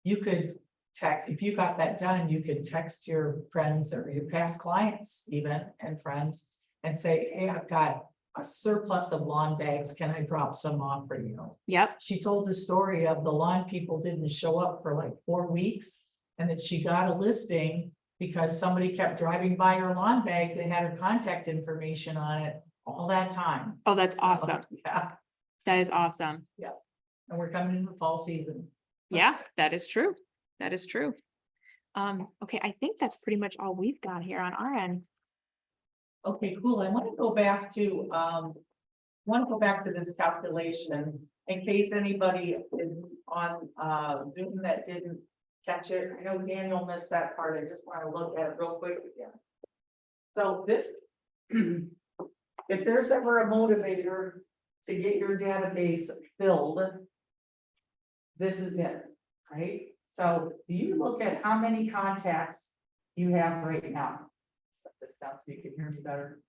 You could text, if you got that done, you could text your friends or your past clients even and friends and say, hey, I've got a surplus of lawn bags. Can I drop some off for you? Yep. She told the story of the lawn people didn't show up for like 4 weeks, and that she got a listing because somebody kept driving by her lawn bags that had her contact information on it all that time. Oh, that's So, awesome. yeah, That is awesome. and we're coming into fall season. Yeah, that is true. That is true. Okay, I think that's pretty much all we've got here on our end. Okay, cool. I want to go back to this calculation in case anybody is on Zoom that didn't catch it. I know Daniel missed that part. I just want to look at it real quick again. So this, if there's ever a motivator to get your database filled, this is it, right? So do you look at how many contacts you have right now? Set this down so you can hear me better.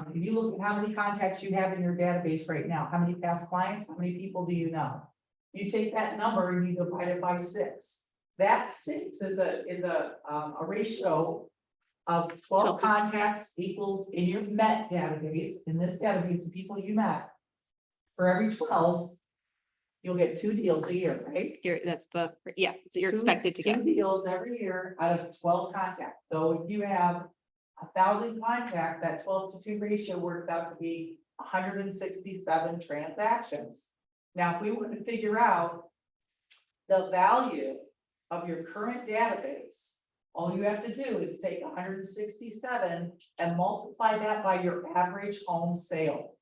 If you look at how many contacts you have in your database right now, how many past clients, how many people do you know? You take that number and you divide it by 6. That 6 is a ratio of 12 contacts equals in your met database, in this database of people you met. For every 12, you'll get 2 deals a year, right? You're expected to get. 2 deals every year out of 12 contacts. So if you have 1,000 contacts, that 12-to-2 ratio works out to be 167 transactions. Now, if we want to figure out the value of your current database, all you have to do is take 167 and multiply that by your average home sale.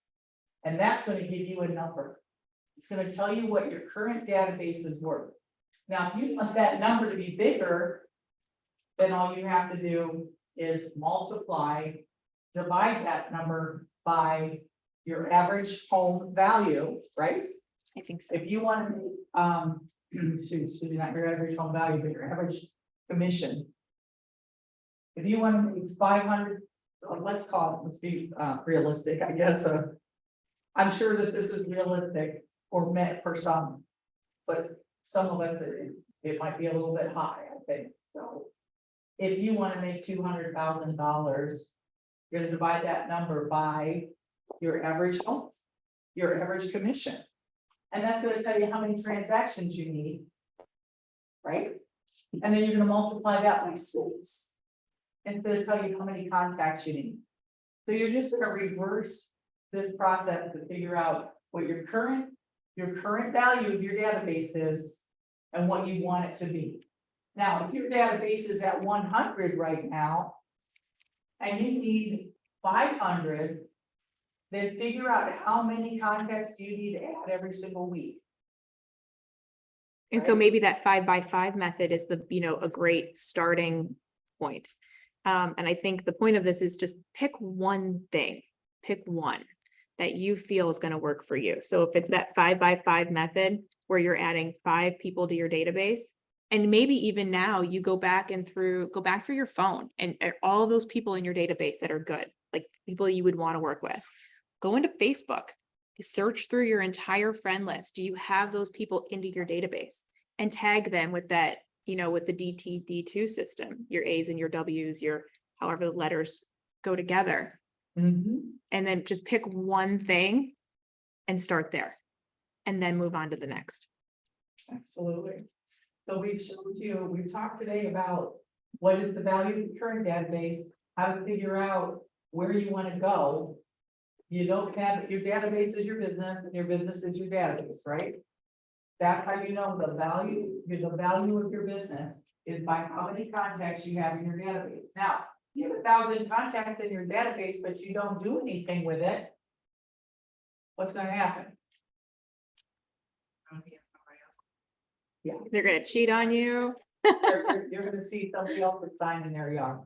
And that's going to give you a number. It's going to tell you what your current database is worth. Now, if you want that number to be bigger, then all you have to do is divide that number by your average home value, right? I think so. If you want to make, not your average home value, but your average commission. If you want to make 500, let's be realistic, I guess. I'm sure that this is realistic or meant for some, but some of us, it might be a little bit high, I think. So if you want to make $200,000, you're going to divide that number by your average homes, your average commission. And that's going to tell you how many transactions you need, right? And then you're going to multiply that by 6. And it's going to tell you how many contacts you need. So you're just going to reverse this process to figure out what your current value of your database is and what you want it to be. Now, if your database is at 100 right now, and you need 500, then figure out how many contacts do you need to add every single week. And so Right. maybe that 5 by 5 method is the, a great starting point. And I think the point of this is just pick one thing, pick one that you feel is going to work for you. So if it's that 5 by 5 method where you're adding 5 people to your database, and maybe even now you go back through your phone and all of those people in your database that are good, like people you would want to work with, go into Facebook, search through your entire friend list. Do you have those people into your database and tag them with that, with the DTD2 system, your A's and your W's, your however the letters go together. And then just pick one thing and start there and then move on to the next. Absolutely. So we've talked today about what is the value of the current database, how to figure out where you want to go. You don't have, your database is your business and your business is your database, right? That's how you know the value of your business is by how many contacts you have in your database. Now, you have 1,000 contacts in your database, but you don't do anything with it. What's gonna happen? They're going to cheat on you. You're gonna see somebody else that's signing their yard.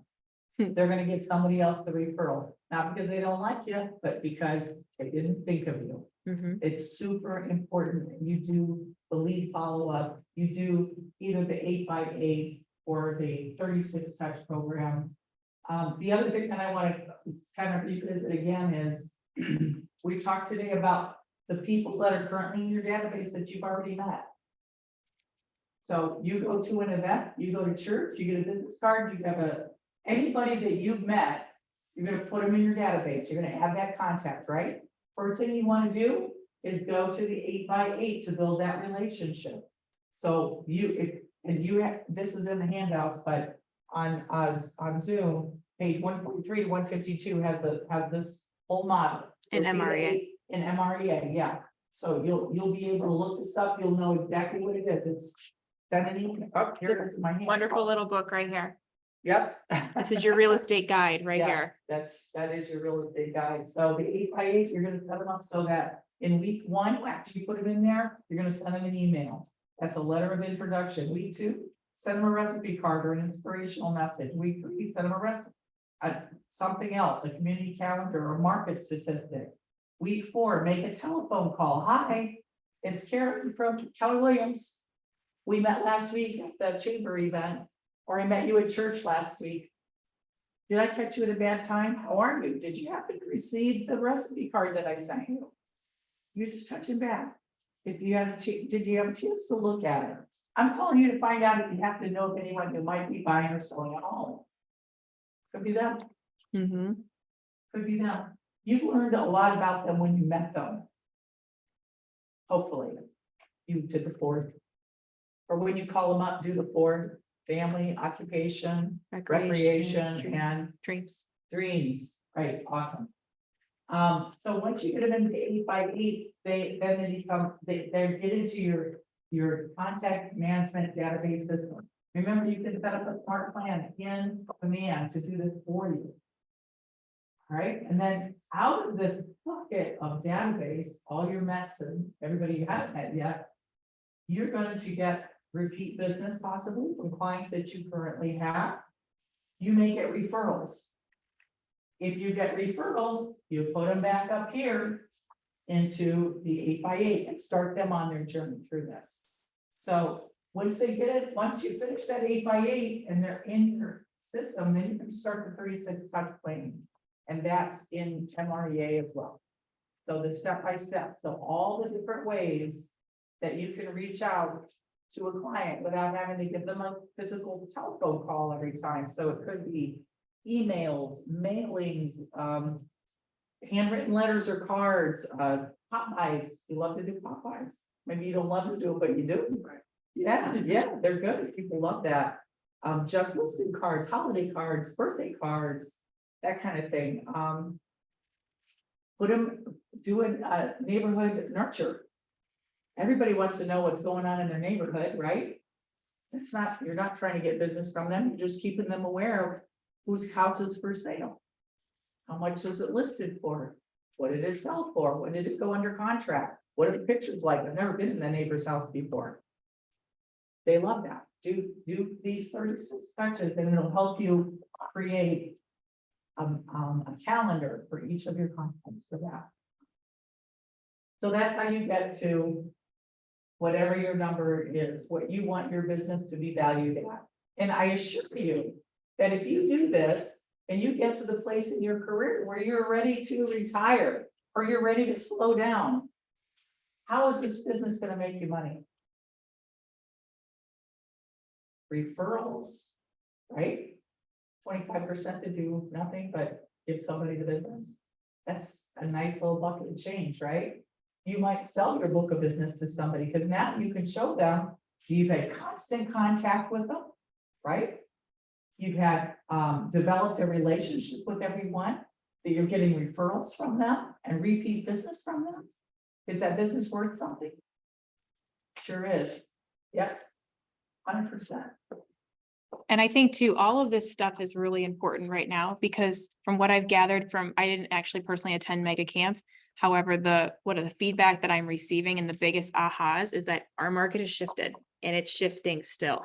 Hmm. They're gonna give somebody else the referral, not because they don't like you, but because they didn't think of you. Mhm. It's super important that you do the lead follow-up, you do either the 8 by 8 or the 36 touch program. The other thing that I want to kind of revisit again is, we talked today about the people that are currently in your database that you've already met. So you go to an event, you go to church, you get a business card, you have anybody that you've met, you're gonna put them in your database, you're gonna add that contact, right? First thing you wanna do is go to the 8 by 8 to build that relationship. So this is in the handouts, but on Zoom, page 143 to 152 has this whole model. In You'll see the MREA. 8 In MREA, yeah. So you'll be able to look this up, you'll know exactly what it is, it's. Here it is in my hand. Wonderful little book right here. Yep. This is your real estate guide right Yeah. here. That is your real estate guide. So the 8 by 8, you're gonna set them up so that in week 1, after you put them in there, you're gonna send them an email. That's a letter of introduction. Week 2, send them a recipe card or an inspirational message. Week 3, send them something else, a community calendar or market statistic. Week 4, make a telephone call. Hi, it's Karen from Keller Williams. We met last week at the chamber event, or I met you at church last week. Did I catch you at a bad time? How are you? Did you happen to receive the recipe card that I sent you? You're just touching back. If you had did you have a chance to look at it? I'm calling you to find out if you happen to know of anyone who might be buying or selling a home. Could be them, Mhm. could be them. You've learned a lot about them when you met them. Hopefully, you did the Ford. Or when you call them up, do the Ford, family, occupation, recreation, and dreams. dreams, right, awesome. So once you get them into the 8 by 8, they get into your contact management database system. Remember, you can set up a smart plan in command to do this for you. All right, and then out of this bucket of database, all your Mets and everybody you haven't met yet, you're going to get repeat business possibly from clients that you currently have. You may get referrals. If you get referrals, you put them back up here into the 8 by 8 and start them on their journey through this. So once they get it, once you finish that 8 by 8 and they're in your system, then you can start the 36 touch plan. And that's in MREA as well. So the step by step, so all the different ways that you can reach out to a client without having to give them a physical telephone call every time. So it could be emails, mailings, handwritten letters or cards, Popeyes. You love to do Popeyes. Maybe you don't love to do it, but you do. Yeah, they're good. People love that. Just listed cards, holiday cards, birthday cards, that kind of thing. Put them, doing neighborhood nurture. Everybody wants to know what's going on in their neighborhood, right? It's not, you're not trying to get business from them, you're just keeping them aware of whose house is for sale. How much is it listed for? What did it sell for? When did it go under contract? What are the pictures like? I've never been in the neighbor's house before. They love that. Do these 36 questions and it'll help you create a calendar for each of your contents for that. So that's how you get to whatever your number is, what you want your business to be valued at. And I assure you that if you do this and you get to the place in your career where you're ready to retire or you're ready to slow down, how is this business going to make you money? Referrals, right? 25% to do nothing but give somebody the business. That's a nice little bucket of change, right? You might sell your book of business to somebody because now you can show them you've had constant contact with them, right? You've had developed a relationship with everyone, that you're getting referrals from them and repeat business from them. Is that business worth something? Sure is. Yep. 100%. And I think too, all of this stuff is really important right now because from what I've gathered from, I didn't actually personally attend Mega Camp. However, the feedback that I'm receiving and the biggest ahas is that our market has shifted and it's shifting still.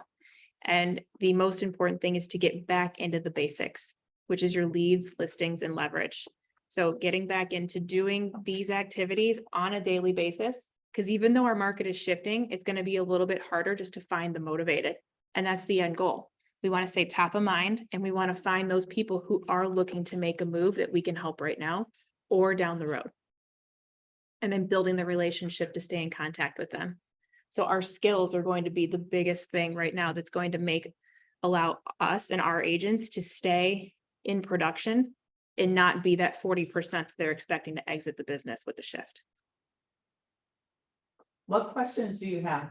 And the most important thing is to get back into the basics, which is your leads, listings, and leverage. So getting back into doing these activities on a daily basis, because even though our market is shifting, it's going to be a little bit harder just to find the motivated. And that's the end goal. We want to stay top of mind and we want to find those people who are looking to make a move that we can help right now or down the road. And then building the relationship to stay in contact with them. So our skills are going to be the biggest thing right now that's going to allow us and our agents to stay in production and not be that 40% they're expecting to exit the business with the shift. What questions do you have?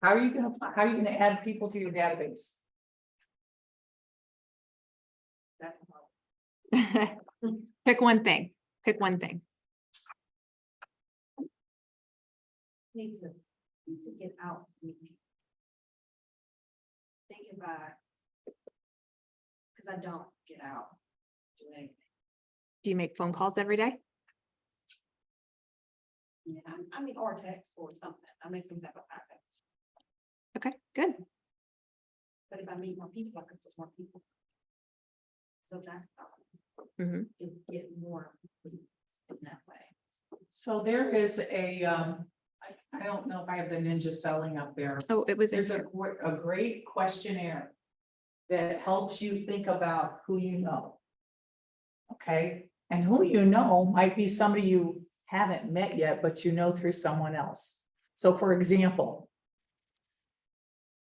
How are you gonna add people to your database? That's the problem. Pick one thing. Pick one thing. Need to get out. Think about. Cause I don't get out. Do anything. Do you make phone calls every day? Yeah, I mean, or text or something. I make some type of contact. Okay, good. But if I meet more people, I could just more people. So that's Mhm. is get more in that way. So there is I don't know if I have the ninja selling up there. Oh, it was, There's a great questionnaire that helps you think about who you know. Okay, and who you know might be somebody you haven't met yet, but you know through someone else. So for example,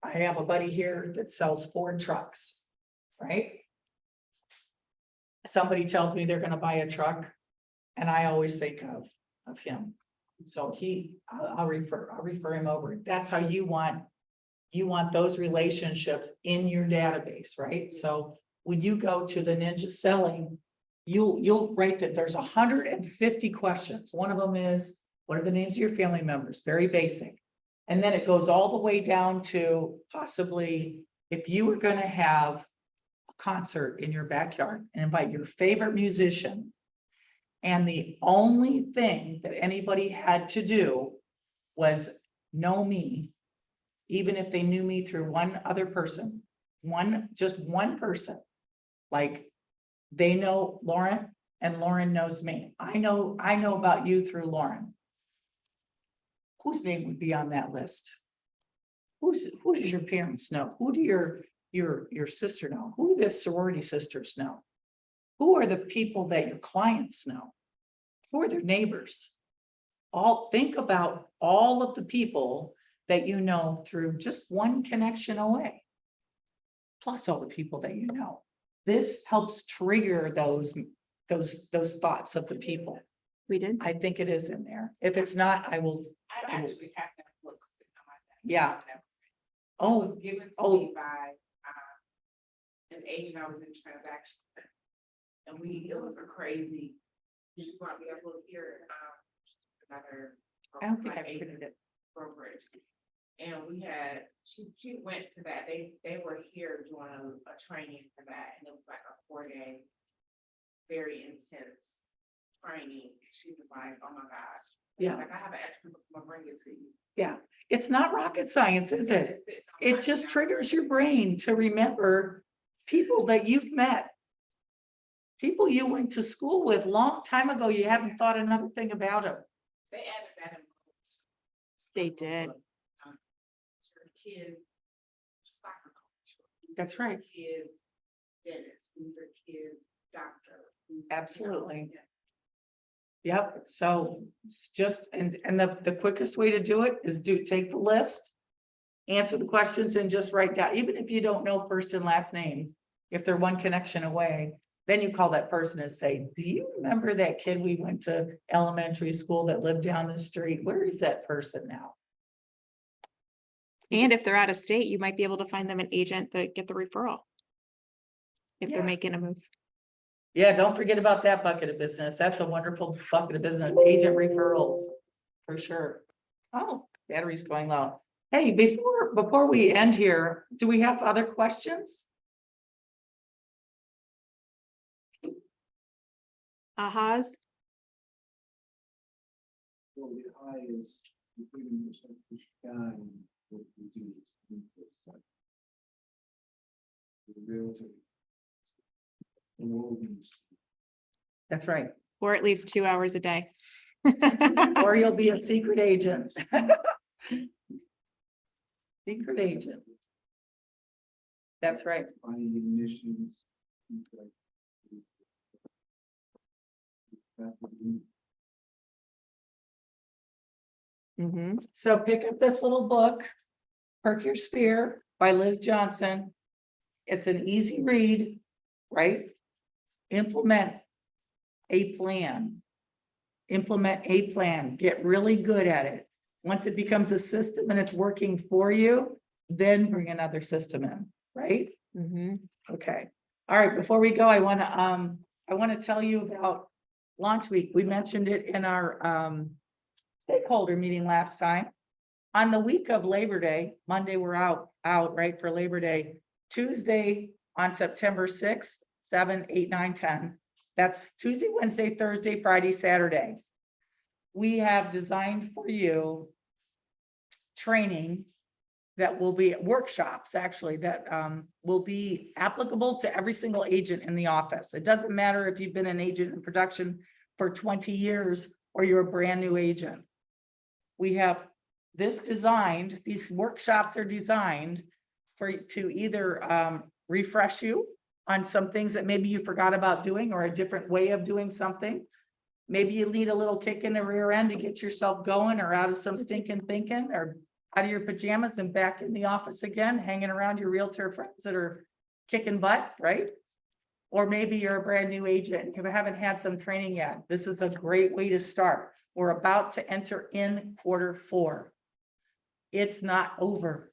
I have a buddy here that sells Ford trucks, right? Somebody tells me they're gonna buy a truck, and I always think of him. So I'll refer him over. That's how you want those relationships in your database, right? So when you go to the ninja selling, you'll write that there's 150 questions. One of them is, what are the names of your family members? Very basic. And then it goes all the way down to possibly if you were going to have a concert in your backyard and invite your favorite musician, and the only thing that anybody had to do was know me, even if they knew me through one other person, just one person, like they know Lauren and Lauren knows me. I know about you through Lauren. Whose name would be on that list? Who does your parents know? Who do your sister know? Who do the sorority sisters know? Who are the people that your clients know? Who are their neighbors? Think about all of the people that you know through just one connection away, plus all the people that you know. This helps trigger those thoughts of the people. we did. I think it is in there. If it's not, I will. I actually have that book sitting on my desk. Yeah. It Oh, was given to oh. me by, an agent, I was in transaction. And it was a crazy, she brought me up over here, another. I don't think I've agent printed it. brokerage. And we had, she went to that, they were here doing a training for that, and it was like a 4-day, very intense training. She was like, oh my gosh. Yeah. Like, I have an extra book, I'm gonna bring it to you. Yeah, it's not rocket science, is it? It's sitting on It my just calendar. triggers your brain to remember people that you've met. People you went to school with long time ago, you haven't thought another thing about them. They added that in. They did. Kids. Soccer coach. That's right. Kids, dentist, your kids, doctor. Absolutely. Yep, so it's just, and the quickest way to do it is take the list. Answer the questions and just write down, even if you don't know first and last names, if they're one connection away, then you call that person and say, do you remember that kid we went to elementary school that lived down the street? Where is that person now? And if they're out of state, you might be able to find them an agent that get the referral. If they're Yeah. making a move. Yeah, don't forget about that bucket of business. That's a wonderful bucket of business, agent referrals, for sure. Oh, battery's going low. Hey, before we end here, do we have other questions? Ahas? So the highest, the 30% push down, what we do is 20%. The realtor. And all these. That's right. Or at least 2 hours a day. Or you'll be a secret agent. Secret agent. That's right. Finding admissions. things like- That would be- So pick up this little book, Perk Your Spear by Liz Johnson. It's an easy read, right? Implement a plan. Implement a plan, get really good at it. Once it becomes a system and it's working for you, then bring another system in, right? Okay, all right, before we go, I wanna tell you about launch week. We mentioned it in our stakeholder meeting last time. On the week of Labor Day, Monday, we're out, right, for Labor Day. Tuesday on September 6th, 7, 8, 9, 10. That's Tuesday, Wednesday, Thursday, Friday, Saturday. We have designed for you training that will be workshops, actually, that will be applicable to every single agent in the office. It doesn't matter if you've been an agent in production for 20 years or you're a brand new agent. We have this designed, these workshops are designed to either refresh you on some things that maybe you forgot about doing or a different way of doing something. Maybe you need a little kick in the rear end to get yourself going or out of some stinking thinking or out of your pajamas and back in the office again, hanging around your realtor friends that are kicking butt, right? Or maybe you're a brand new agent, you haven't had some training yet. This is a great way to start. We're about to enter in Q4. It's not over.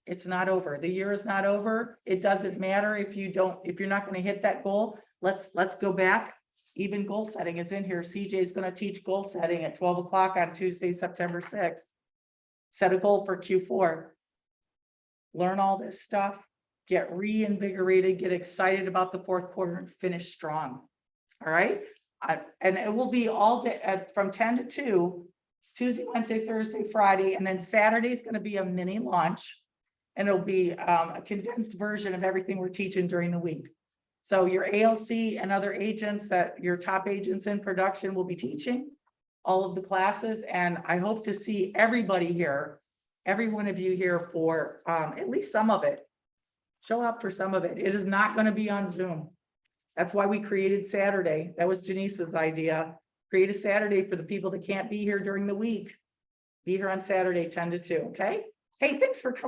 It's not over. The year is not over. It doesn't matter if you're not going to hit that goal. Let's go back. Even goal setting is in here. CJ is going to teach goal setting at 12 o'clock on Tuesday, September 6th. Set a goal for Q4. Learn all this stuff. Get reinvigorated, get excited about the Q4 and finish strong. All right. And it will be all day from 10 to 2, Tuesday, Wednesday, Thursday, Friday, and then Saturday is going to be a mini launch. And it'll be a condensed version of everything we're teaching during the week. So your ALC and other agents that your top agents in production will be teaching all of the classes. And I hope to see everybody here, every one of you here for at least some of it. Show up for some of it. It is not going to be on Zoom. That's why we created Saturday. That was Janice's idea. Create a Saturday for the people that can't be here during the week. Be here on Saturday, 10 to 2. Okay. Hey, thanks for coming.